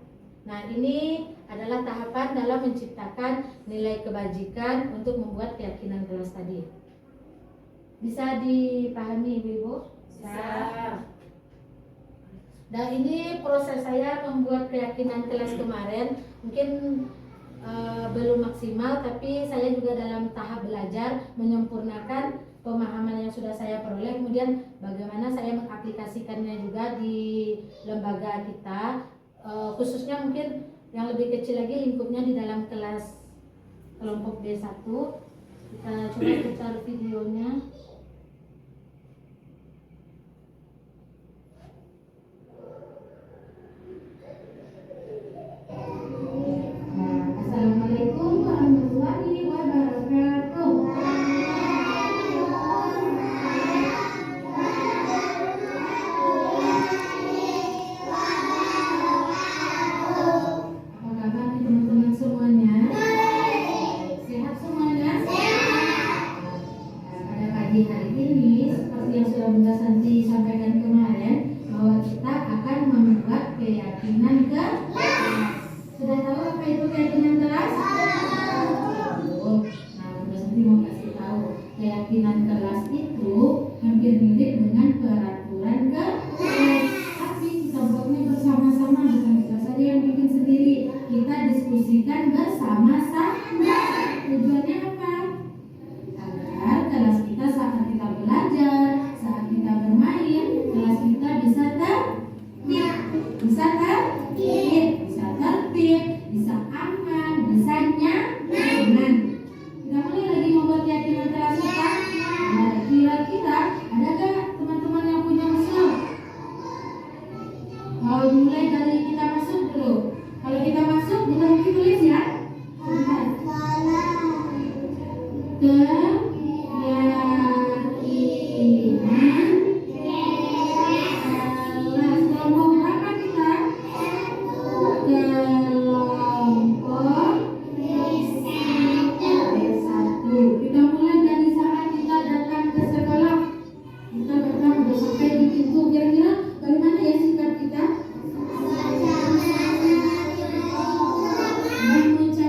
Nah, ini adalah tahapan dalam menciptakan nilai kebajikan untuk membuat keyakinan kelas tadi. Bisa dipahami Ibu? Bisa. Dan ini proses saya membuat keyakinan kelas kemarin mungkin belum maksimal, tapi saya juga dalam tahap belajar menyempurnakan pemahaman yang sudah saya peroleh, kemudian bagaimana saya mengaplikasikannya juga di lembaga kita, khususnya mungkin yang lebih kecil lagi lingkupnya di dalam kelas kelompok D1. Kita coba putar videonya. Assalamualaikum warahmatullahi wabarakatuh. Apa kabar nih teman-teman semuanya? Sehat semuanya? Pada pagi hari ini, seperti yang sudah Bunda Santi sampaikan kemarin, bahwa kita akan membuat keyakinan kelas. Sudah tahu apa itu keyakinan kelas? Nah, Bunda Santi mau kasih tahu, keyakinan kelas itu hampir mirip dengan peraturan kelas. Tapi kita buatnya bersama-sama, bukan kita saja yang bikin sendiri. Kita diskusikan bersama-sama. Tujuannya apa? Agar kelas kita saat kita belajar, saat kita bermain, kelas kita bisa tertib, bisa aman, bisa nyaman. Kita mulai lagi membuat keyakinan kelas kita. Nah, kira-kira ada gak teman-teman yang punya usul? Mau mulai dari kita masuk dulu. Kalau kita masuk, kita mungkin tulis ya. Mengucapkan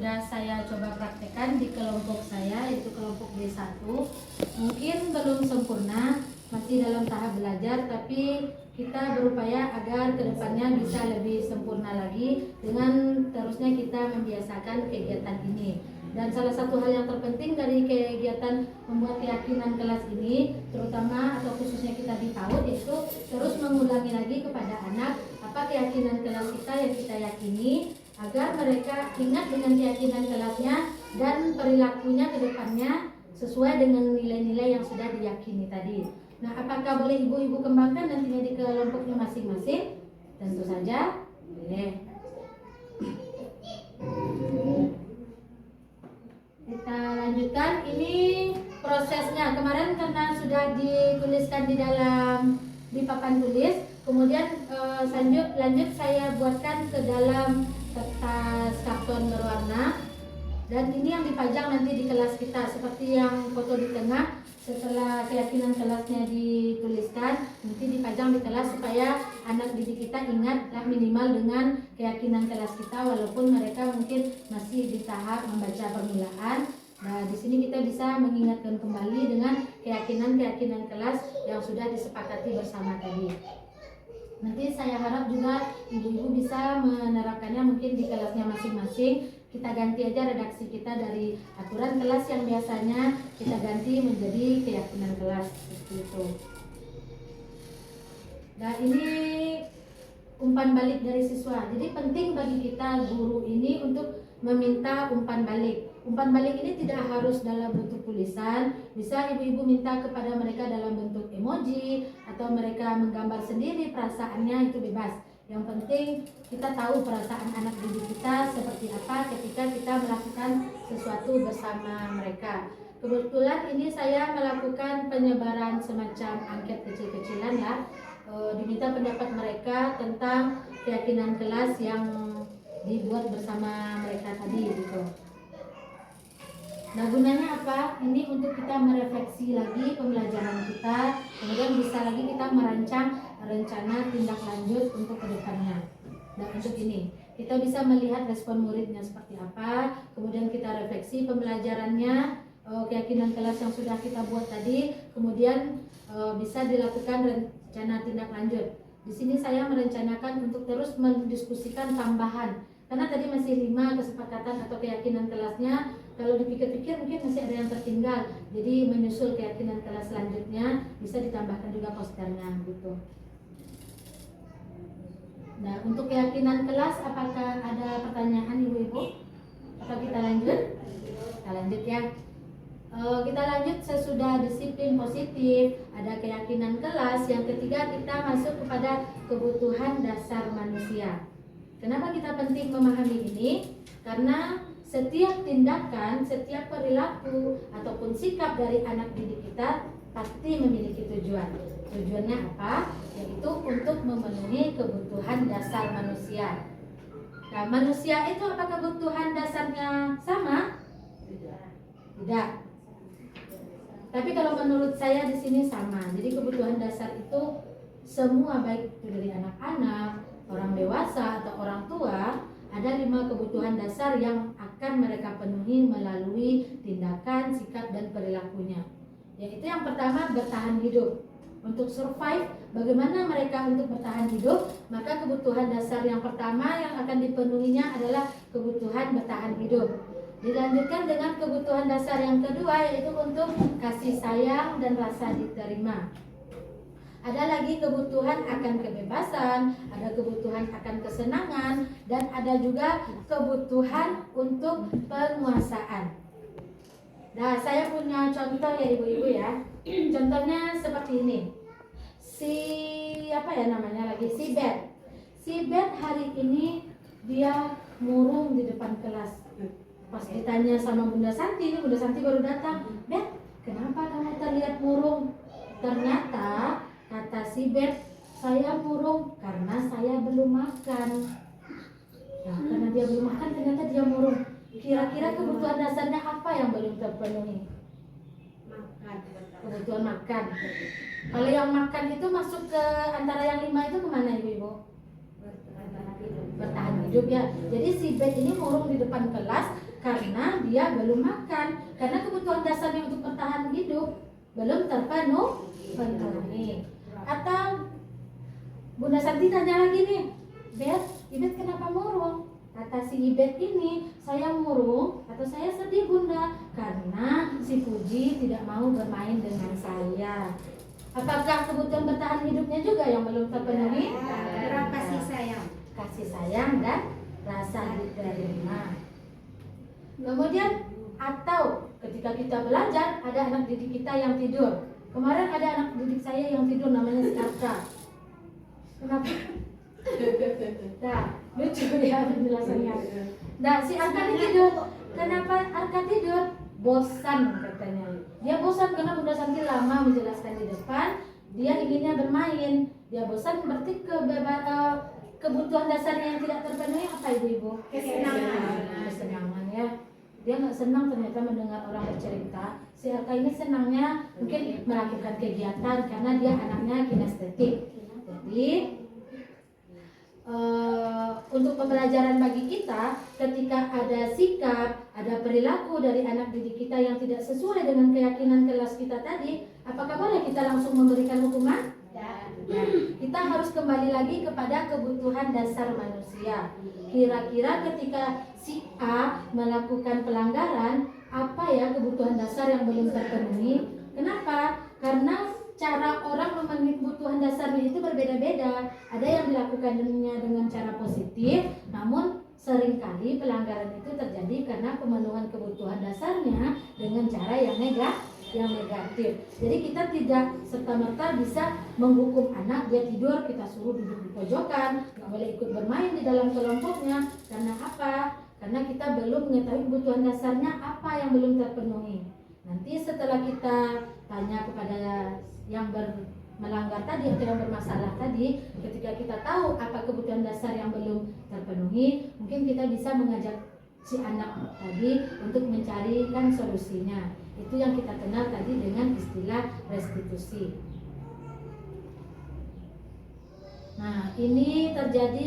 sudah saya coba praktekkan di kelompok saya, yaitu kelompok D1. Mungkin belum sempurna, masih dalam tahap belajar, tapi kita berupaya agar kedepannya bisa lebih sempurna lagi dengan terusnya kita membiasakan kegiatan ini. Dan salah satu hal yang terpenting dari kegiatan membuat keyakinan kelas ini, terutama atau khususnya kita di PAUD, yaitu terus mengulangi lagi kepada anak apa keyakinan kelas kita yang kita yakini, agar mereka ingat dengan keyakinan kelasnya dan perilakunya ke depannya sesuai dengan nilai-nilai yang sudah diyakini tadi. Nah, apakah boleh ibu-ibu kembangkan nantinya di kelompoknya masing-masing? Tentu saja boleh. Kita lanjutkan, ini prosesnya. Kemarin karena sudah dituliskan di papan tulis, kemudian lanjut saya buatkan ke dalam kertas karton berwarna, dan ini yang dipajang nanti di kelas kita seperti yang foto di tengah. Setelah keyakinan kelasnya dituliskan, nanti dipajang di kelas supaya anak didik kita ingatlah minimal dengan keyakinan kelas kita, walaupun mereka mungkin masih di tahap membaca permulaan. Nah, di sini kita bisa mengingatkan kembali dengan keyakinan kelas yang sudah disepakati bersama tadi. Nanti saya harap juga ibu-ibu bisa menerapkannya mungkin di kelasnya masing-masing. Kita ganti aja redaksi kita dari aturan kelas yang biasanya kita ganti menjadi keyakinan kelas, seperti itu. Nah, ini umpan balik dari siswa. Jadi penting bagi kita guru ini untuk meminta umpan balik. Umpan balik ini tidak harus dalam bentuk tulisan, bisa ibu-ibu minta kepada mereka dalam bentuk emoji, atau mereka menggambar sendiri perasaannya, itu bebas. Yang penting kita tahu perasaan anak didik kita seperti apa ketika kita melakukan sesuatu bersama mereka. Kebetulan ini saya melakukan penyebaran semacam angket kecil-kecilan ya, diminta pendapat mereka tentang keyakinan kelas yang dibuat bersama mereka tadi gitu. Nah, gunanya apa? Ini untuk kita merefleksi lagi pembelajaran kita, kemudian bisa lagi kita merancang rencana tindak lanjut untuk kedepannya. Dan untuk ini kita bisa melihat respon muridnya seperti apa, kemudian kita refleksi pembelajarannya, keyakinan kelas yang sudah kita buat tadi, kemudian bisa dilakukan rencana tindak lanjut. Di sini saya merencanakan untuk terus mendiskusikan tambahan, karena tadi masih 5 kesepakatan atau keyakinan kelasnya. Kalau dipikir-pikir mungkin masih ada yang tertinggal, jadi menyusul keyakinan kelas selanjutnya bisa ditambahkan juga posternya gitu. Nah, untuk keyakinan kelas apakah ada pertanyaan ibu-ibu? Atau kita lanjut? Kita lanjut ya. Kita lanjut sesudah disiplin positif, ada keyakinan kelas. Yang ketiga kita masuk kepada kebutuhan dasar manusia. Kenapa kita penting memahami ini? Karena setiap tindakan, setiap perilaku ataupun sikap dari anak didik kita pasti memiliki tujuan. Tujuannya apa? Yaitu untuk memenuhi kebutuhan dasar manusia. Nah, manusia itu apa kebutuhan dasarnya sama? Tidak. Tapi kalau menurut saya di sini sama. Jadi kebutuhan dasar itu semua, baik itu dari anak-anak, orang dewasa atau orang tua, ada 5 kebutuhan dasar yang akan mereka penuhi melalui tindakan, sikap, dan perilakunya. Yaitu yang pertama, bertahan hidup. Untuk survive, bagaimana mereka untuk bertahan hidup? Maka kebutuhan dasar yang pertama yang akan dipenuhinya adalah kebutuhan bertahan hidup. Dilanjutkan dengan kebutuhan dasar yang kedua, yaitu untuk kasih sayang dan rasa diterima. Ada lagi kebutuhan akan kebebasan, ada kebutuhan akan kesenangan, dan ada juga kebutuhan untuk penguasaan. Nah, saya punya contoh ya ibu-ibu ya. Contohnya seperti ini. Si Bet. Si Bet hari ini dia murung di depan kelas. Pas ditanya sama Bunda Santi, ini Bunda Santi baru datang. Bet, kenapa kamu terlihat murung? Ternyata kata si Bet, saya murung karena saya belum makan. Nah, karena dia belum makan, ternyata dia murung. Kira-kira kebutuhan dasarnya apa yang belum terpenuhi? Makan. Kebutuhan makan. Kalau yang makan itu masuk ke antara yang 5 itu kemana ibu-ibu? Bertahan hidup ya. Jadi si Bet ini murung di depan kelas karena dia belum makan, karena kebutuhan dasarnya untuk bertahan hidup belum terpenuhi. Atau Bunda Santi tanya lagi nih, Bet, Ibet kenapa murung? Kata si Ibet ini, saya murung atau saya sedih Bunda karena si Puji tidak mau bermain dengan saya. Apakah kebutuhan bertahan hidupnya juga yang belum terpenuhi? Kurang kasih sayang. Kasih sayang dan rasa diterima. Kemudian atau ketika kita belajar ada anak didik kita yang tidur. Kemarin ada anak didik saya yang tidur namanya si Arka. Kenapa? Nah, lucu ya penjelasannya. Nah, si Arka ini tidur. Kenapa Arka tidur? Bosan katanya. Dia bosan karena Bunda Santi lama menjelaskan di depan. Dia inginnya bermain. Dia bosan berarti kebutuhan dasarnya yang tidak terpenuhi apa ibu-ibu? Kesenangan ya. Dia nggak senang ternyata mendengar orang bercerita. Si Arka ini senangnya mungkin melakukan kegiatan karena dia anaknya kinestetik. Jadi untuk pembelajaran bagi kita, ketika ada sikap, ada perilaku dari anak didik kita yang tidak sesuai dengan keyakinan kelas kita tadi, apakah boleh kita langsung memberikan hukuman? Nah, kita harus kembali lagi kepada kebutuhan dasar manusia. Kira-kira ketika si A melakukan pelanggaran, apa ya kebutuhan dasar yang belum terpenuhi? Kenapa? Karena cara orang memenuhi kebutuhan dasarnya itu berbeda-beda. Ada yang dilakukannya dengan cara positif, namun seringkali pelanggaran itu terjadi karena pemenuhan kebutuhan dasarnya dengan cara yang negatif. Jadi kita tidak serta-merta bisa menghukum anak dia tidur, kita suruh duduk di pojokan, nggak boleh ikut bermain di dalam kelompoknya. Karena apa? Karena kita belum mengetahui kebutuhan dasarnya apa yang belum terpenuhi. Nanti setelah kita tanya kepada yang melanggar tadi atau yang bermasalah tadi, ketika kita tahu apa kebutuhan dasar yang belum terpenuhi, mungkin kita bisa mengajak si anak tadi untuk mencarikan solusinya. Itu yang kita kenal tadi dengan istilah restitusi. Nah, ini terjadi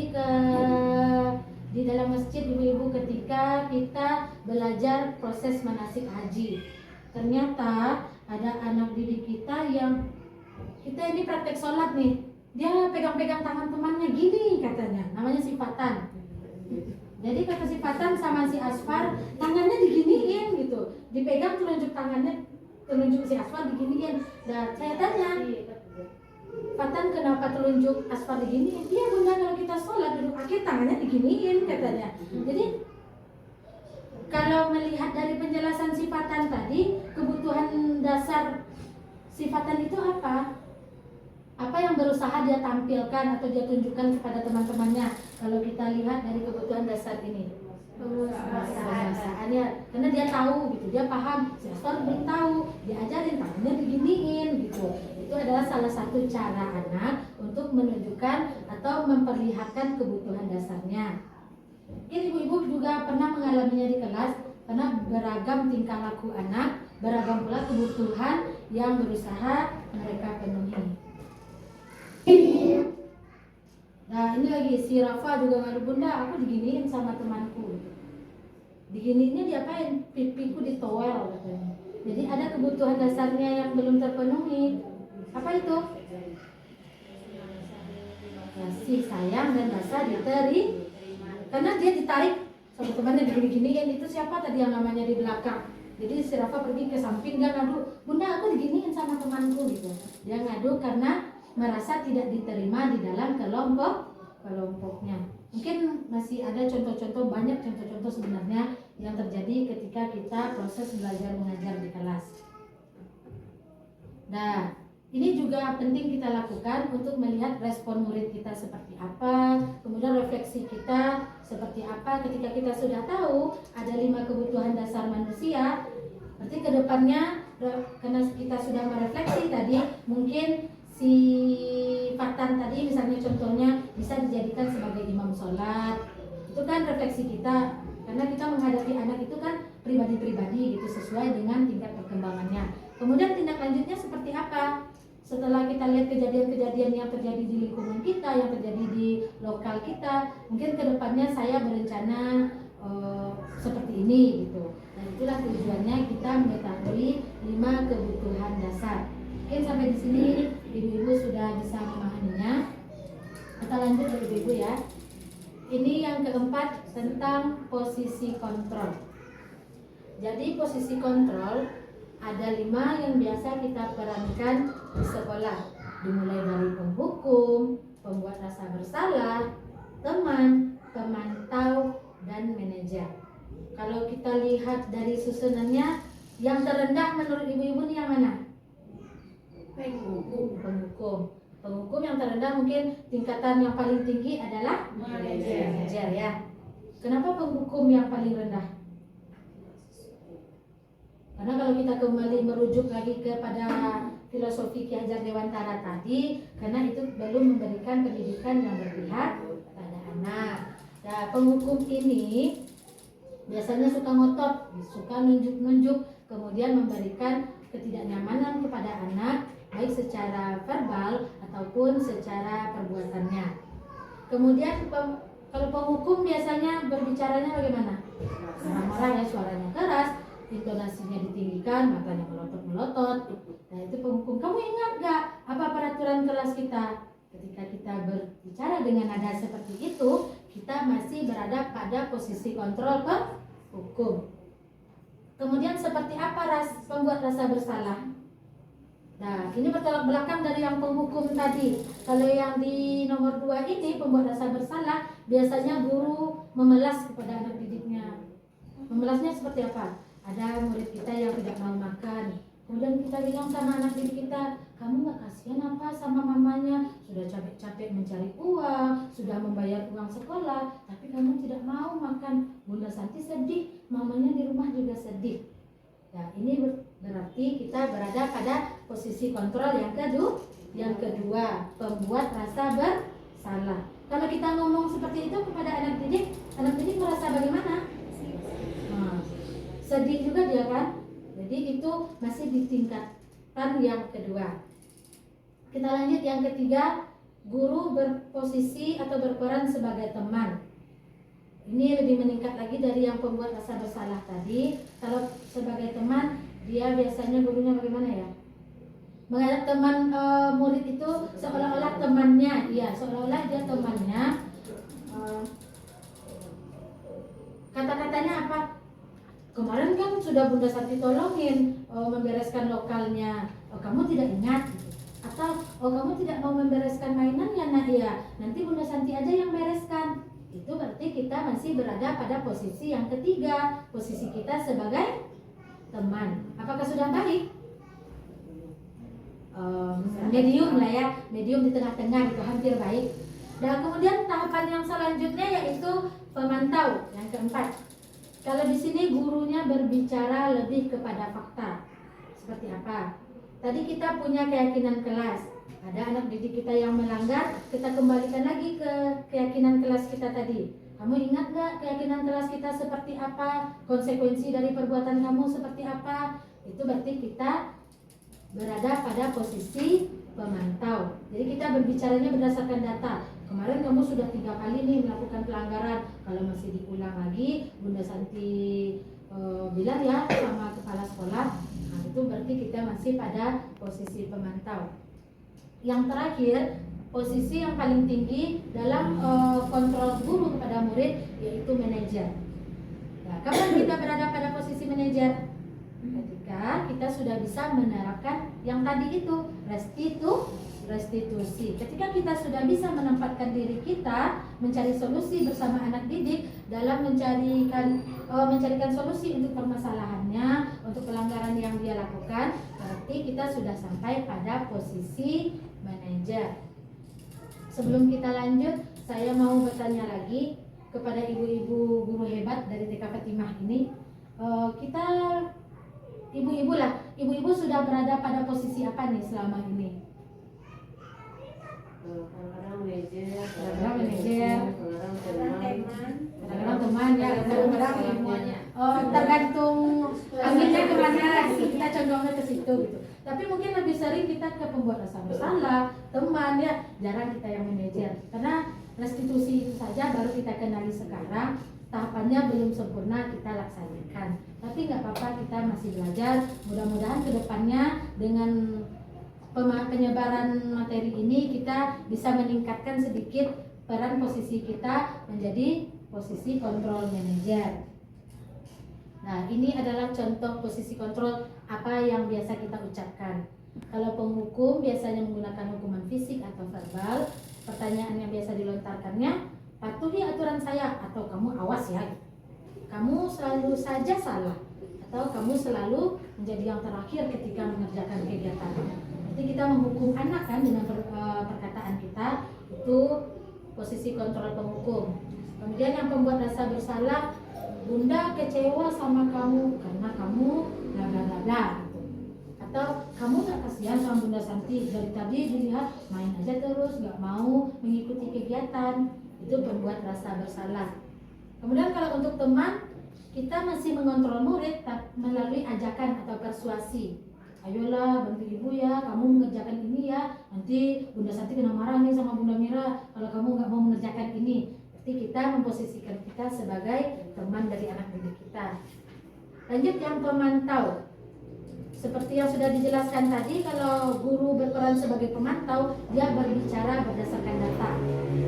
di dalam masjid ibu-ibu ketika kita belajar proses manasik haji. Ternyata ada anak didik kita yang kita ini praktek sholat nih, dia pegang-pegang tangan temannya gini katanya, namanya si Fatan. Jadi kata si Fatan sama si Asfar, tangannya diginiin gitu, dipegang telunjuk tangannya, telunjuk si Asfar diginiin. Dan saya tanya, Fatan kenapa telunjuk Asfar diginiin? Iya Bunda, kalau kita sholat duduk akhir tangannya diginiin katanya. Jadi kalau melihat dari penjelasan si Fatan tadi, kebutuhan dasar si Fatan itu apa? Apa yang berusaha dia tampilkan atau dia tunjukkan kepada teman-temannya kalau kita lihat dari kebutuhan dasar ini? Penguasaannya, karena dia tahu gitu, dia paham. Si Astor belum tahu, diajarin tangannya diginiin gitu. Itu adalah salah satu cara anak untuk menunjukkan atau memperlihatkan kebutuhan dasarnya. Mungkin ibu-ibu juga pernah mengalaminya di kelas, karena beragam tingkah laku anak, beragam pula kebutuhan yang berusaha mereka penuhi. Nah ini lagi si Rafa juga ngadu, Bunda aku diginiin sama temanku. Diginiinnya diapain? Pipiku ditowel katanya. Jadi ada kebutuhan dasarnya yang belum terpenuhi. Apa itu? Kasih sayang dan rasa diterima. Karena dia ditarik sama temannya digini-giniin. Itu siapa tadi yang namanya di belakang? Jadi si Rafa pergi ke samping, dia ngadu, Bunda aku diginiin sama temanku gitu. Dia ngadu karena merasa tidak diterima di dalam kelompoknya. Mungkin masih ada contoh-contoh, banyak contoh-contoh sebenarnya yang terjadi ketika kita proses belajar mengajar di kelas. Nah, ini juga penting kita lakukan untuk melihat respon murid kita seperti apa, kemudian refleksi kita seperti apa. Ketika kita sudah tahu ada 5 kebutuhan dasar manusia, berarti kedepannya karena kita sudah merefleksi tadi, mungkin si Fatan tadi misalnya contohnya bisa dijadikan sebagai imam sholat. Itu kan refleksi kita, karena kita menghadapi anak itu kan pribadi-pribadi gitu, sesuai dengan tingkat perkembangannya. Kemudian tindak lanjutnya seperti apa? Setelah kita lihat kejadian-kejadian yang terjadi di lingkungan kita, yang terjadi di lokal kita, mungkin kedepannya saya berencana seperti ini gitu. Dan itulah tujuannya kita mengetahui 5 kebutuhan dasar. Mungkin sampai di sini ibu-ibu sudah bisa memahaminya. Kita lanjut dari ibu-ibu ya. Ini yang keempat tentang posisi kontrol. Jadi posisi kontrol ada 5 yang biasa kita perankan di sekolah, dimulai dari penghukum, pembuat rasa bersalah, teman, pemantau, dan manajer. Kalau kita lihat dari susunannya, yang terendah menurut ibu-ibu ini yang mana? Penghukum. Penghukum yang terendah mungkin tingkatan yang paling tinggi adalah manajer ya. Kenapa penghukum yang paling rendah? Karena kalau kita kembali merujuk lagi kepada filosofi Ki Hajar Dewantara tadi, karena itu belum memberikan pendidikan yang berpihak pada anak. Nah, penghukum ini biasanya suka ngotot, suka nunjuk-nunjuk, kemudian memberikan ketidaknyamanan kepada anak, baik secara verbal ataupun secara perbuatannya. Kemudian kalau penghukum biasanya berbicaranya bagaimana? Marah-marah ya, suaranya keras, intonasinya ditinggikan, matanya melotot-melotot. Nah, itu penghukum. Kamu ingat gak apa peraturan kelas kita? Ketika kita berbicara dengan nada seperti itu, kita masih berada pada posisi kontrol penghukum. Kemudian seperti apa pembuat rasa bersalah? Nah, ini bertolak belakang dari yang penghukum tadi. Kalau yang di nomor 2 ini, pembuat rasa bersalah, biasanya guru memelas kepada anak didiknya. Memelasnya seperti apa? Ada murid kita yang tidak mau makan, kemudian kita bilang sama anak didik kita, kamu gak kasihan apa sama mamanya? Sudah capek-capek mencari uang, sudah membayar uang sekolah, tapi kamu tidak mau makan. Bunda Santi sedih, mamanya di rumah juga sedih. Nah, ini berarti kita berada pada posisi kontrol yang kedua, pembuat rasa bersalah. Kalau kita ngomong seperti itu kepada anak didik merasa bagaimana? Sedih juga dia kan. Jadi itu masih di tingkatan yang kedua. Kita lanjut yang ketiga, guru berposisi atau berperan sebagai teman. Ini lebih meningkat lagi dari yang pembuat rasa bersalah tadi. Kalau sebagai teman, dia biasanya gurunya bagaimana ya? Menganggap teman murid itu seolah-olah temannya, iya, seolah-olah dia temannya. Kata-katanya apa? Kemarin kan sudah Bunda Santi tolongin membereskan lokalnya, kamu tidak ingat? Atau kamu tidak mau membereskan mainannya, nak ya? Nanti Bunda Santi aja yang bereskan. Itu berarti kita masih berada pada posisi yang ketiga, posisi kita sebagai teman. Apakah sudah baik? Medium lah ya, medium di tengah-tengah itu hampir baik. Dan kemudian tahapan yang selanjutnya yaitu pemantau yang keempat. Kalau di sini gurunya berbicara lebih kepada fakta. Seperti apa? Tadi kita punya keyakinan kelas. Ada anak didik kita yang melanggar, kita kembalikan lagi ke keyakinan kelas kita tadi. Kamu ingat gak keyakinan kelas kita seperti apa? Konsekuensi dari perbuatan kamu seperti apa? Itu berarti kita berada pada posisi pemantau. Jadi kita berbicaranya berdasarkan data. Kemarin kamu sudah 3 kali nih melakukan pelanggaran. Kalau masih diulang lagi, Bunda Santi bilang ya sama kepala sekolah. Nah, itu berarti kita masih pada posisi pemantau. Yang terakhir, posisi yang paling tinggi dalam kontrol guru kepada murid yaitu manajer. Nah, kapan kita berada pada posisi manajer? Ketika kita sudah bisa menerapkan yang tadi itu restitusi. Ketika kita sudah bisa menempatkan diri kita mencari solusi bersama anak didik dalam mencarikan solusi untuk permasalahannya, untuk pelanggaran yang dia lakukan, berarti kita sudah sampai pada posisi manajer. Sebelum kita lanjut, saya mau bertanya lagi kepada ibu-ibu guru hebat dari TK Fatimah ini. Ibu-ibu sudah berada pada posisi apa nih selama ini? Kadang-kadang manajer, kadang-kadang teman ya, kadang-kadang semuanya. Tergantung anginnya kemana, kita condongnya ke situ gitu. Tapi mungkin lebih sering kita ke pembuat rasa bersalah, teman ya, jarang kita yang manajer. Karena restitusi itu saja baru kita kenali sekarang. tahapannya belum sempurna kita laksanakan. Tapi nggak apa-apa, kita masih belajar. Mudah-mudahan kedepannya dengan penyebaran materi ini kita bisa meningkatkan sedikit peran posisi kita menjadi posisi kontrol manager. Nah, ini adalah contoh posisi kontrol apa yang biasa kita ucapkan. Kalau penghukum biasanya menggunakan hukuman fisik atau verbal. Pertanyaan yang biasa dilontarkannya, patuhi aturan saya, atau kamu awas ya, kamu selalu saja salah, atau kamu selalu menjadi yang terakhir ketika mengerjakan kegiatan. Jadi kita menghukum anak kan dengan perkataan kita, itu posisi kontrol penghukum. Kemudian yang pembuat rasa bersalah, bunda kecewa sama kamu karena kamu bla bla bla bla, atau kamu gak kasihan sama bunda Santi, dari tadi dilihat main aja terus, gak mau mengikuti kegiatan, itu pembuat rasa bersalah. Kemudian kalau untuk teman, kita masih mengontrol murid melalui ajakan atau persuasi. Ayolah bantu ibu ya, kamu mengerjakan ini ya, nanti bunda Santi kena marah nih sama bunda Mira kalau kamu gak mau mengerjakan ini. Berarti kita memposisikan kita sebagai teman dari anak didik kita. Lanjut yang pemantau. Seperti yang sudah dijelaskan tadi, kalau guru berperan sebagai pemantau, dia berbicara berdasarkan data.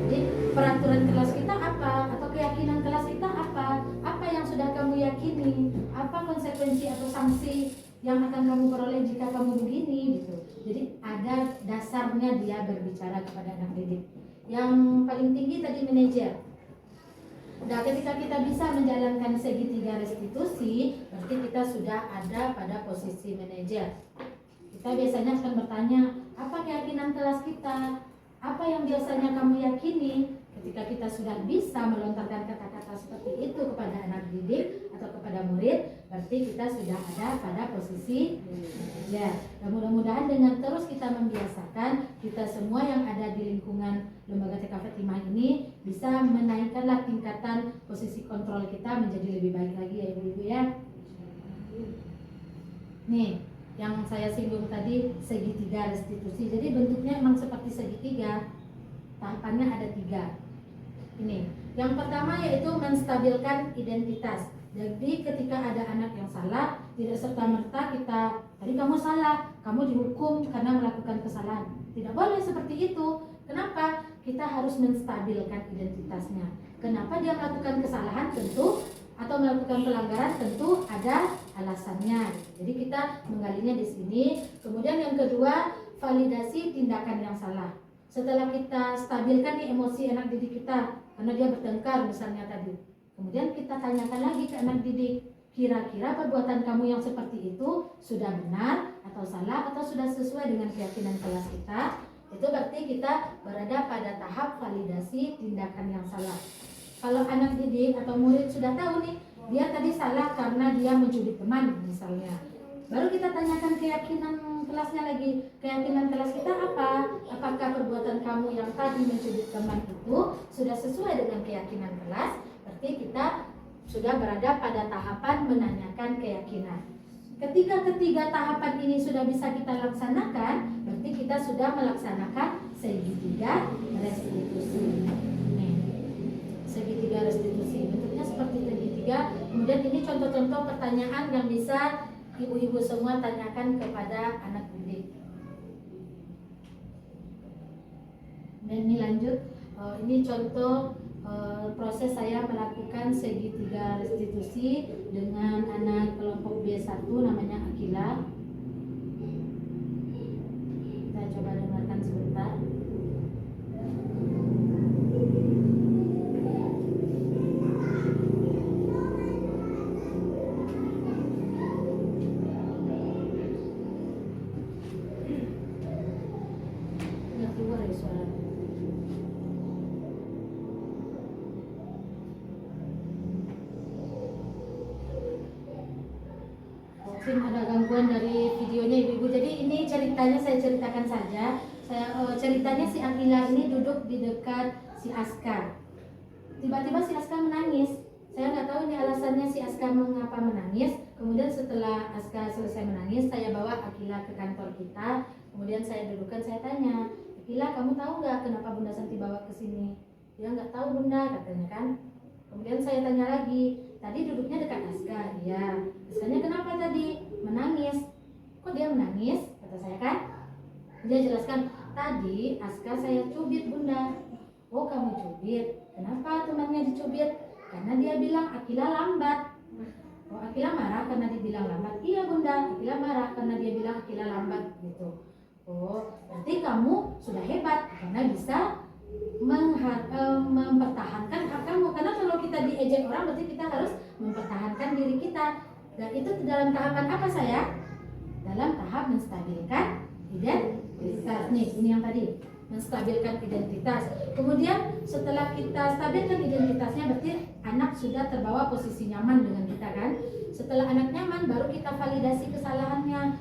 Jadi peraturan kelas kita apa, atau keyakinan kelas kita apa yang sudah kamu yakini, apa konsekuensi atau sanksi yang akan kamu peroleh jika kamu begini gitu. Jadi ada dasarnya dia berbicara kepada anak didik. Yang paling tinggi tadi manajer. Nah, ketika kita bisa menjalankan segitiga restitusi, berarti kita sudah ada pada posisi manajer. Kita biasanya akan bertanya, apa keyakinan kelas kita? Apa yang biasanya kamu yakini? Ketika kita sudah bisa melontarkan kata-kata seperti itu kepada anak didik atau kepada murid, berarti kita sudah ada pada posisi manajer. Dan mudah-mudahan dengan terus kita membiasakan, kita semua yang ada di lingkungan Lembaga TK Fatimah ini bisa menaikkanlah tingkatan posisi kontrol kita menjadi lebih baik lagi ya ibu-ibu ya. Nih, yang saya singgung tadi segitiga restitusi. Jadi bentuknya memang seperti segitiga. Tahapannya ada 3. Ini, yang pertama yaitu menstabilkan identitas. Jadi ketika ada anak yang salah, tidak serta-merta kita, tadi kamu salah, kamu dihukum karena melakukan kesalahan. Tidak boleh seperti itu. Kenapa? Kita harus menstabilkan identitasnya. Kenapa dia melakukan kesalahan? Tentu, atau melakukan pelanggaran tentu ada alasannya. Jadi kita menggalinya di sini. Kemudian yang kedua, validasi tindakan yang salah. Setelah kita stabilkan nih emosi anak didik kita, karena dia bertengkar misalnya tadi, kemudian kita tanyakan lagi ke anak didik, kira-kira perbuatan kamu yang seperti itu sudah benar atau salah, atau sudah sesuai dengan keyakinan kelas kita. Itu berarti kita berada pada tahap validasi tindakan yang salah. Kalau anak didik atau murid sudah tahu nih, dia tadi salah karena dia mencuri teman misalnya, baru kita tanyakan keyakinan kelasnya lagi. Keyakinan kelas kita apa? Apakah perbuatan kamu yang tadi mencuri teman itu sudah sesuai dengan keyakinan kelas? Berarti kita sudah berada pada tahapan menanyakan keyakinan. Ketika ketiga tahapan ini sudah bisa kita laksanakan, berarti kita sudah melaksanakan segitiga restitusi. Nih, segitiga restitusi bentuknya seperti segitiga. Kemudian ini contoh-contoh pertanyaan yang bisa ibu-ibu semua tanyakan kepada anak didik. Dan ini lanjut, ini contoh proses saya melakukan segitiga restitusi dengan anak kelompok B1 namanya Akila. Kita coba dengarkan sebentar. Nggak keluar ya suaranya. Mungkin ada gangguan dari videonya ibu-ibu. Jadi ini ceritanya saya ceritakan saja. Ceritanya si Akila ini duduk di dekat si Aska. Tiba-tiba si Aska menangis. Saya nggak tahu ini alasannya si Aska mengapa menangis. Kemudian setelah Aska selesai menangis, saya bawa Akila ke kantor kita. Kemudian saya dudukkan, saya tanya, Akila, kamu tahu nggak kenapa Bunda Santi bawa ke sini? Dia nggak tahu Bunda, katanya kan. Kemudian saya tanya lagi, tadi duduknya dekat Aska. Iya. Askanya kenapa tadi? Menangis. Kok dia menangis? Kata saya kan. Dia jelaskan, tadi Aska saya cubit bunda. Oh kamu cubit. Kenapa temannya dicubit? Karena dia bilang Akila lambat. Oh Akila marah karena dibilang lambat. Iya bunda, Akila marah karena dia bilang Akila lambat gitu. Oh berarti kamu sudah hebat karena bisa mempertahankan hak kamu. Karena kalau kita diejek orang berarti kita harus mempertahankan diri kita. Dan itu dalam tahapan apa saya? Dalam tahap menstabilkan identitas. Nih ini yang tadi, menstabilkan identitas. Kemudian setelah kita stabilkan identitasnya berarti anak sudah terbawa posisi nyaman dengan kita kan. Setelah anak nyaman baru kita validasi kesalahannya.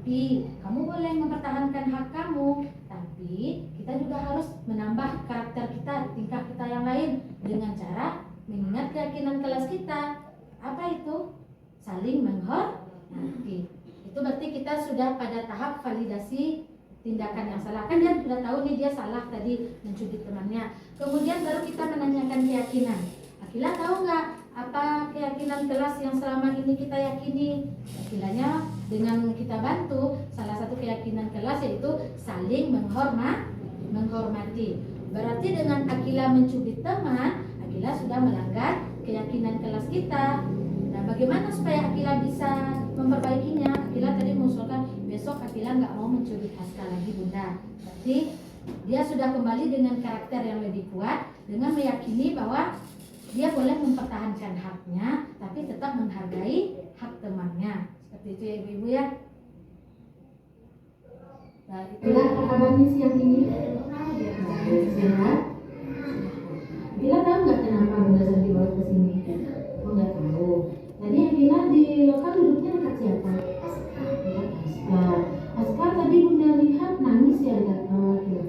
Tapi kamu boleh mempertahankan hak kamu, tapi kita juga harus menambah karakter kita, tingkah kita yang lain dengan cara mengingat keyakinan kelas kita. Apa itu? Saling menghormati. Itu berarti kita sudah pada tahap validasi tindakan yang salah. Kan dia sudah tahu nih dia salah tadi mencubit temannya. Kemudian baru kita menanyakan keyakinan. Akila tahu nggak apa keyakinan kelas yang selama ini kita yakini? Akilanya dengan kita bantu, salah satu keyakinan kelas yaitu saling menghormati. Berarti dengan Akila mencubit teman, Akila sudah melanggar keyakinan kelas kita. Nah, bagaimana supaya Akila bisa memperbaikinya? Akila tadi mengusulkan besok Akila nggak mau mencubit Aska lagi bunda. Berarti dia sudah kembali dengan karakter yang lebih kuat, dengan meyakini bahwa dia boleh mempertahankan haknya, tapi tetap menghargai hak temannya. Seperti itu ya ibu-ibu ya. Nah, itulah apa kabarnya siang ini? Sehat. Akila tahu nggak kenapa bunda Santi bawa ke sini? Oh nggak tahu. Tadi Akila di lokal duduknya dekat siapa? Aska. Aska tadi bunda lihat nangis ya dekat Akila.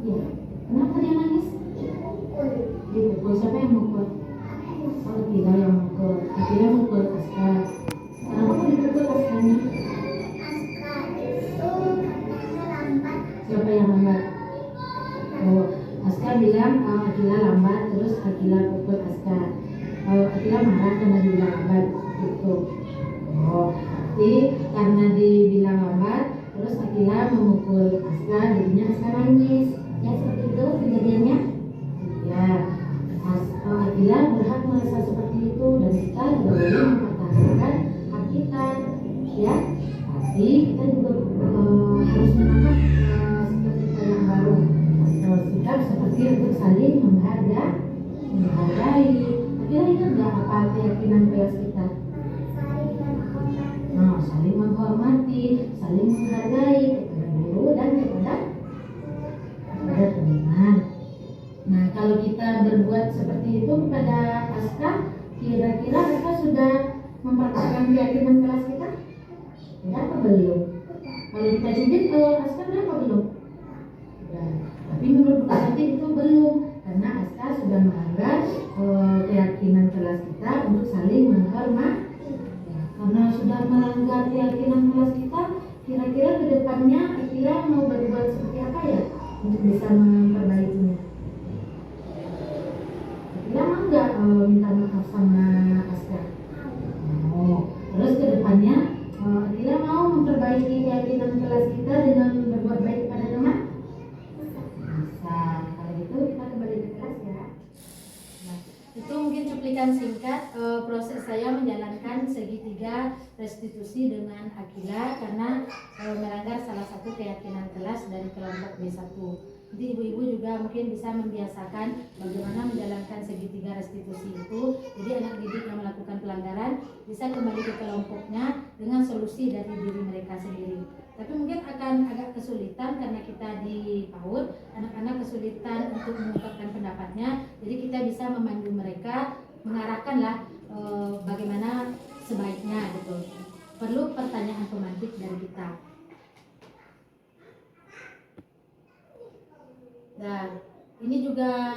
Iya. Kenapa dia nangis? Dipukul. Siapa yang mukul? Oh Akila yang mukul. Akila mukul Aska. Kenapa kok dipukul Askanya? Siapa yang lambat? Oh, Aska bilang Akila lambat, terus Akila pukul Aska. Akila marah karena dibilang lambat gitu. Oh, jadi karena dibilang lambat, terus Akila memukul Aska, jadinya Aska nangis. Ya seperti itu kejadiannya. Ya, Akila berhak merasa seperti itu dan kita juga boleh mempertahankan hak kita, ya. Tapi kita juga harus menangkap sikap kita yang baru, sikap seperti untuk saling menghargai. Akila ingat nggak apa keyakinan kelas kita? Nah, saling menghormati, saling menghargai kepada guru dan kepada teman. Nah, kalau kita berbuat seperti itu kepada Aska, kira-kira mereka sudah mempertahankan keyakinan kelas kita? Ya apa belum? Kalau kita cubit, Aska udah apa belum? Sudah. Tapi menurut Bu Santi itu belum, karena Aska sudah melanggar keyakinan kelas kita untuk saling menghormati. Ya, karena sudah melanggar keyakinan kelas kita, kira-kira ke depannya Akila mau berbuat seperti apa ya untuk bisa memperbaikinya? Akila mau nggak minta maaf sama Aska? Mau. Terus ke depannya Akila mau memperbaiki keyakinan kelas kita dengan berbuat baik kepada teman? Bisa. Kalau gitu kita kembali ke kelas ya. Nah, itu mungkin cuplikan singkat proses saya menjalankan segitiga restitusi dengan Akila karena melanggar salah satu keyakinan kelas dari kelompok B1. Nanti ibu-ibu juga mungkin bisa membiasakan bagaimana menjalankan segitiga restitusi itu. Jadi anak didik yang melakukan pelanggaran bisa kembali ke kelompoknya dengan solusi dari diri mereka sendiri. Tapi mungkin akan agak kesulitan karena kita di PAUD, anak-anak kesulitan untuk mengungkapkan pendapatnya. Jadi kita bisa memandu mereka, mengarahkanlah bagaimana sebaiknya gitu. Perlu pertanyaan pemantik dari kita. Dan ini juga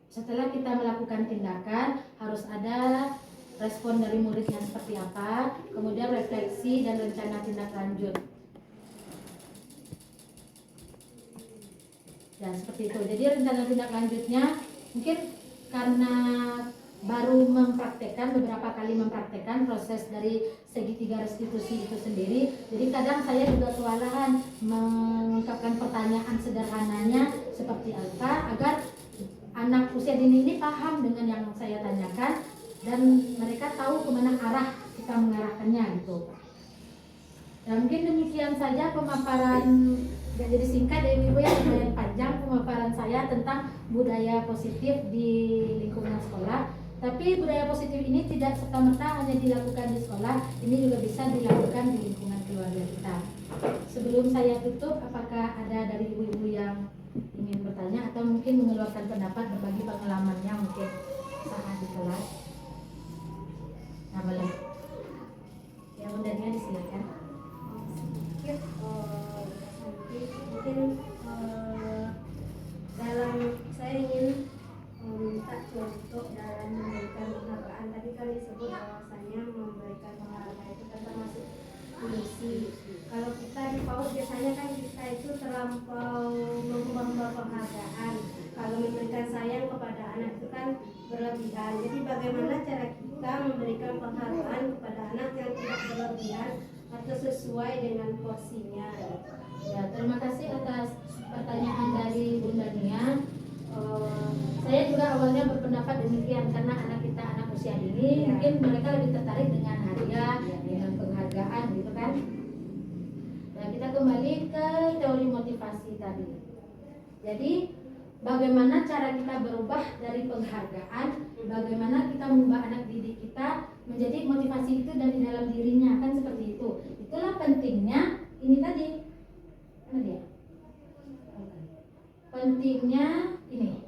setelah kita melakukan tindakan harus ada respon dari muridnya seperti apa, kemudian refleksi dan rencana tindak lanjut. Ya seperti itu. Jadi rencana tindak lanjutnya mungkin karena baru beberapa kali mempraktekkan proses dari segitiga restitusi itu sendiri. Jadi kadang saya juga kewalahan mengungkapkan pertanyaan sederhananya seperti apa agar anak usia dini ini paham dengan yang saya tanyakan dan mereka tahu kemana arah kita mengarahkannya gitu. Dan mungkin demikian saja pemaparan, jadi singkat ya Ibu ya, lumayan panjang pemaparan saya tentang budaya positif di lingkungan sekolah. Tapi budaya positif ini tidak serta-merta hanya dilakukan di sekolah, ini juga bisa dilakukan di lingkungan keluarga kita. Sebelum saya tutup, apakah ada dari ibu-ibu yang ingin bertanya atau mungkin mengeluarkan pendapat, berbagi pengalamannya mungkin saat di kelas? Nah, boleh. Ya, Bunda Nia disilakan. Mungkin dalam saya ingin minta contoh dalam memberikan penghargaan. Tadi kan disebut bahwasanya memberikan penghargaan itu kan termasuk puisi. Kalau kita di PAUD biasanya kan kita itu terlampau membawa penghargaan. Kalau memberikan sayang kepada anak itu kan berlebihan. Jadi bagaimana cara kita memberikan penghargaan kepada anak yang tidak berlebihan atau sesuai dengan porsinya? Ya, terima kasih atas pertanyaan dari Bunda Nia. Saya juga awalnya berpendapat demikian karena anak kita anak usia dini, mungkin mereka lebih tertarik dengan hadiah, dengan penghargaan gitu kan. Nah, kita kembali ke teori motivasi tadi. Jadi bagaimana cara kita berubah dari penghargaan, bagaimana kita mengubah anak didik kita menjadi motivasi itu dari dalam dirinya, kan seperti itu. Itulah pentingnya ini tadi. Mana dia? Pentingnya ini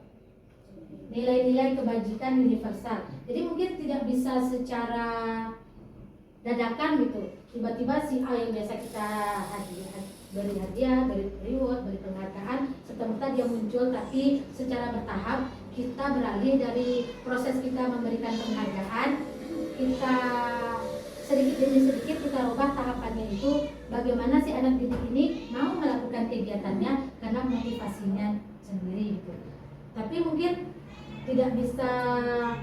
nilai-nilai kebajikan universal. Jadi mungkin tidak bisa secara dadakan gitu. Tiba-tiba si A yang biasa kita beri hadiah, beri reward, beri penghargaan, serta-merta dia muncul, tapi secara bertahap kita beralih dari proses kita memberikan penghargaan, kita sedikit demi sedikit kita ubah tahapannya itu bagaimana si anak didik ini mau melakukan kegiatannya karena motivasinya sendiri gitu. Tapi mungkin tidak bisa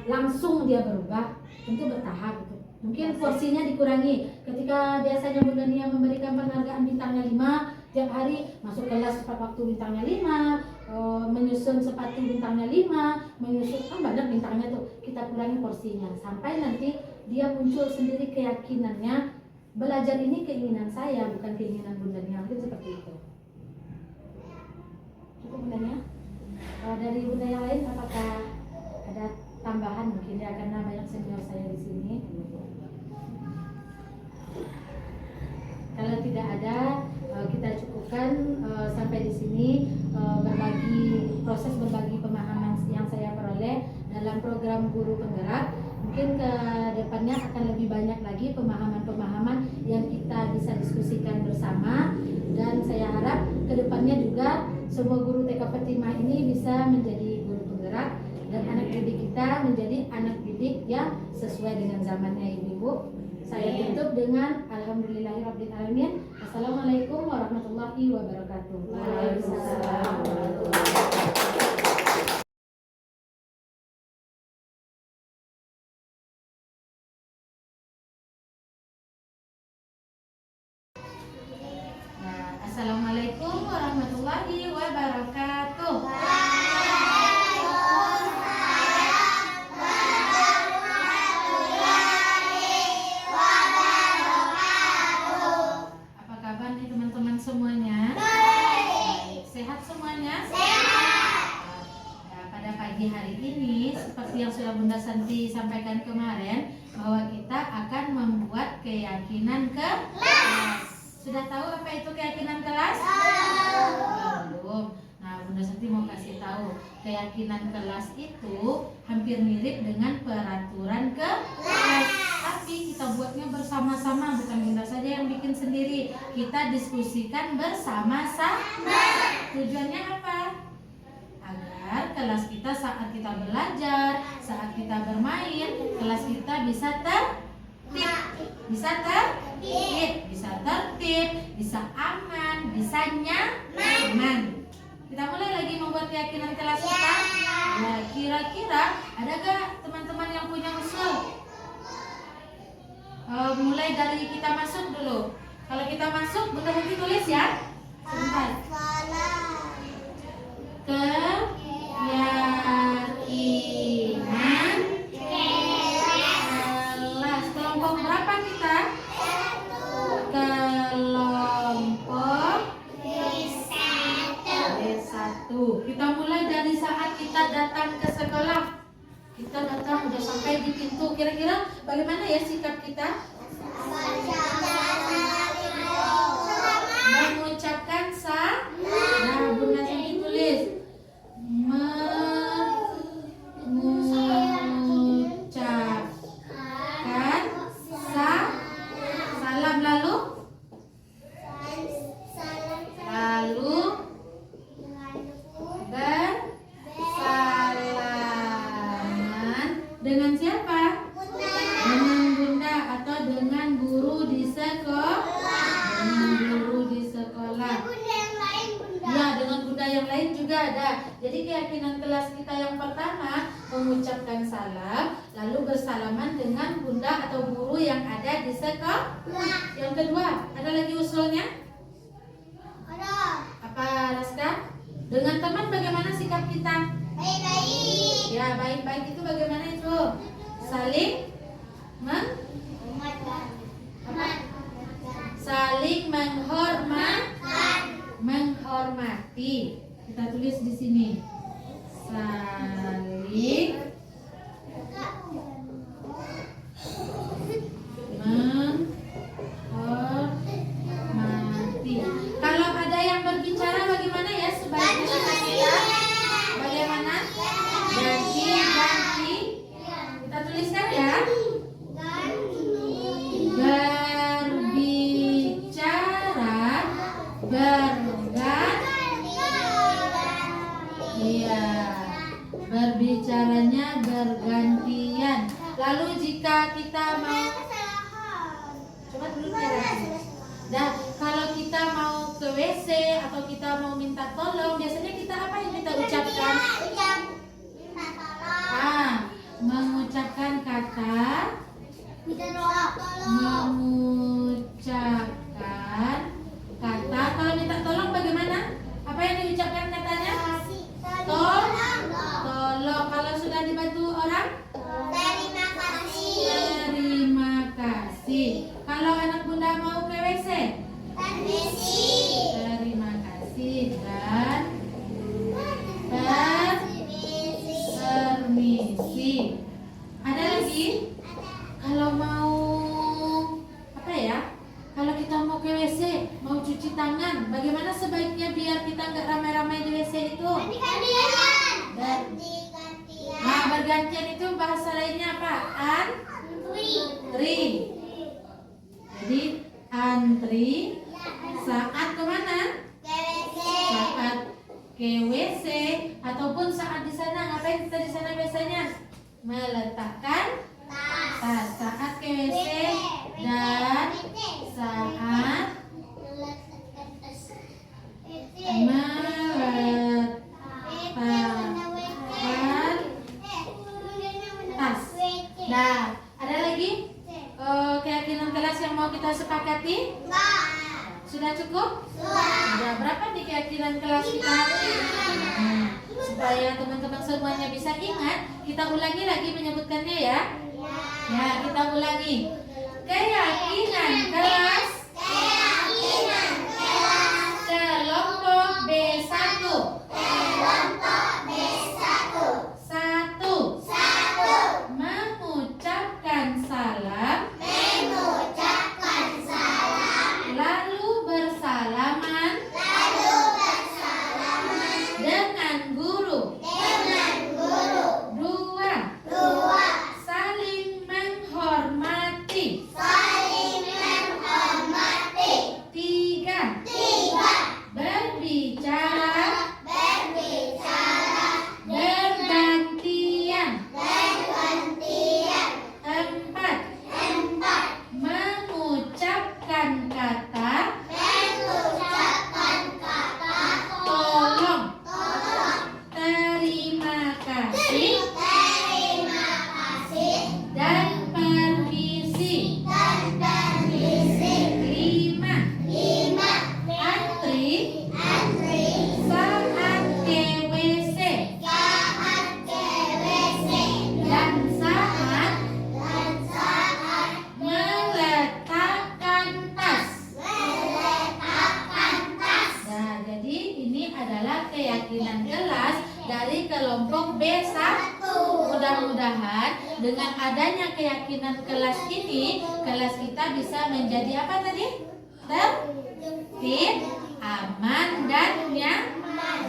langsung dia berubah, tentu bertahap gitu. Mungkin porsinya dikurangi. Ketika biasanya Bunda Nia memberikan penghargaan bintangnya 5 tiap hari, masuk kelas tepat waktu bintangnya 5, menyusun sepatu bintangnya 5, menyusun banyak bintangnya tuh, kita kurangi porsinya sampai nanti dia muncul sendiri keyakinannya, belajar ini keinginan saya bukan keinginan Bunda Nia, mungkin seperti itu. Cukup Bunda Nia? Dari Bunda yang lain apakah ada tambahan mungkin ya, karena banyak senior saya di sini. Kalau tidak ada, kita cukupkan sampai di sini proses berbagi pemahaman yang saya peroleh dalam program Guru Penggerak. Mungkin ke depannya akan lebih banyak lagi pemahaman-pemahaman yang kita bisa diskusikan bersama, dan saya harap ke depannya juga semua guru TK Fatimah ini bisa menjadi guru penggerak dan anak didik kita menjadi anak didik yang sesuai dengan zamannya Ibu. Saya tutup dengan alhamdulillahirabbil-alamin. Assalamualaikum warahmatullahi wabarakatuh. Waalaikumsalam. Assalamualaikum warahmatullahi wabarakatuh. Apa kabar nih teman-teman semuanya? Baik. Sehat semuanya? Sehat. Nah, pada pagi hari ini seperti yang sudah Bunda Santi sampaikan kemarin, bahwa kita akan membuat keyakinan kelas. Sudah tahu apa itu keyakinan kelas? Belum. Nah, Bunda Santi mau kasih tahu, keyakinan kelas itu hampir mirip dengan peraturan kelas. Tapi kita buatnya bersama-sama, bukan Bunda saja yang bikin sendiri. Kita diskusikan bersama-sama. Tujuannya apa? Agar kelas kita saat kita belajar, saat kita bermain, kelas kita bisa tertib, bisa tertib, bisa aman, bisa nyaman. Kita mulai lagi membuat keyakinan kelas kita. Ya, kira-kira ada gak teman-teman yang punya usul? Mulai dari kita masuk dulu. Kalau kita masuk, Bunda Henti tulis ya. Sebentar. Keyakinan kelas. Kelompok berapa kita? Kelompok B1. Kita mulai dari saat kita datang ke sekolah. Kita datang udah sampai di pintu. Kira-kira bagaimana ya sikap kita? Mengucapkan nah, Bunda Santi tulis mengucapkan salam, lalu bersalaman dengan siapa? Dengan Bunda atau dengan guru di sekolah? Dengan guru di sekolah. Ya, dengan Bunda yang lain juga ada. Jadi keyakinan kelas kita yang pertama mengucapkan salam, lalu bersalaman dengan Bunda atau guru yang ada di sekolah. Yang kedua, ada lagi usulnya? Apa, Raska? Dengan teman bagaimana sikap kita? Baik-baik. Ya, baik-baik itu bagaimana itu? Saling saling menghormati. Kita tulis di sini. Saling menghormati. Kalau ada yang berbicara bagaimana ya sebaiknya kita? Bagaimana? Ganti. Kita tuliskan ya. Berbicaranya bergantian. Lalu jika kita mau coba dulu nah, kalau kita mau ke WC atau kita mau minta tolong, biasanya kita apa yang kita ucapkan? Mengucapkan kata kalau minta tolong bagaimana? Apa yang diucapkan katanya? Tolong. Kalau sudah dibantu orang? Terima kasih. Kalau anak Bunda mau ke WC? Terima kasih dan permisi. Ada lagi? Kalau mau apa ya? Kalau kita mau ke WC, mau cuci tangan, bagaimana sebaiknya biar kita nggak ramai-ramai di WC itu? Bergantian itu bahasa lainnya apa? Antri. Jadi antri saat kemana? Saat ke WC ataupun saat di sana. Ngapain kita di sana biasanya? Meletakkan tas. Saat ke WC dan saat nah, ada lagi keyakinan kelas yang mau kita sepakati? Sudah cukup? Sudah. Berapa nih keyakinan kelas kita? Supaya teman-teman semuanya bisa ingat, kita ulangi lagi menyebutkannya ya. Ya, kita ulangi. Keyakinan kelas kelompok B1. Mengucapkan salam. Lalu bersalaman. Dengan guru. 2. Saling menghormati. kelompok B1. Mudah-mudahan dengan adanya keyakinan kelas ini, kelas kita bisa menjadi apa tadi? Tertib, aman, dan nyaman.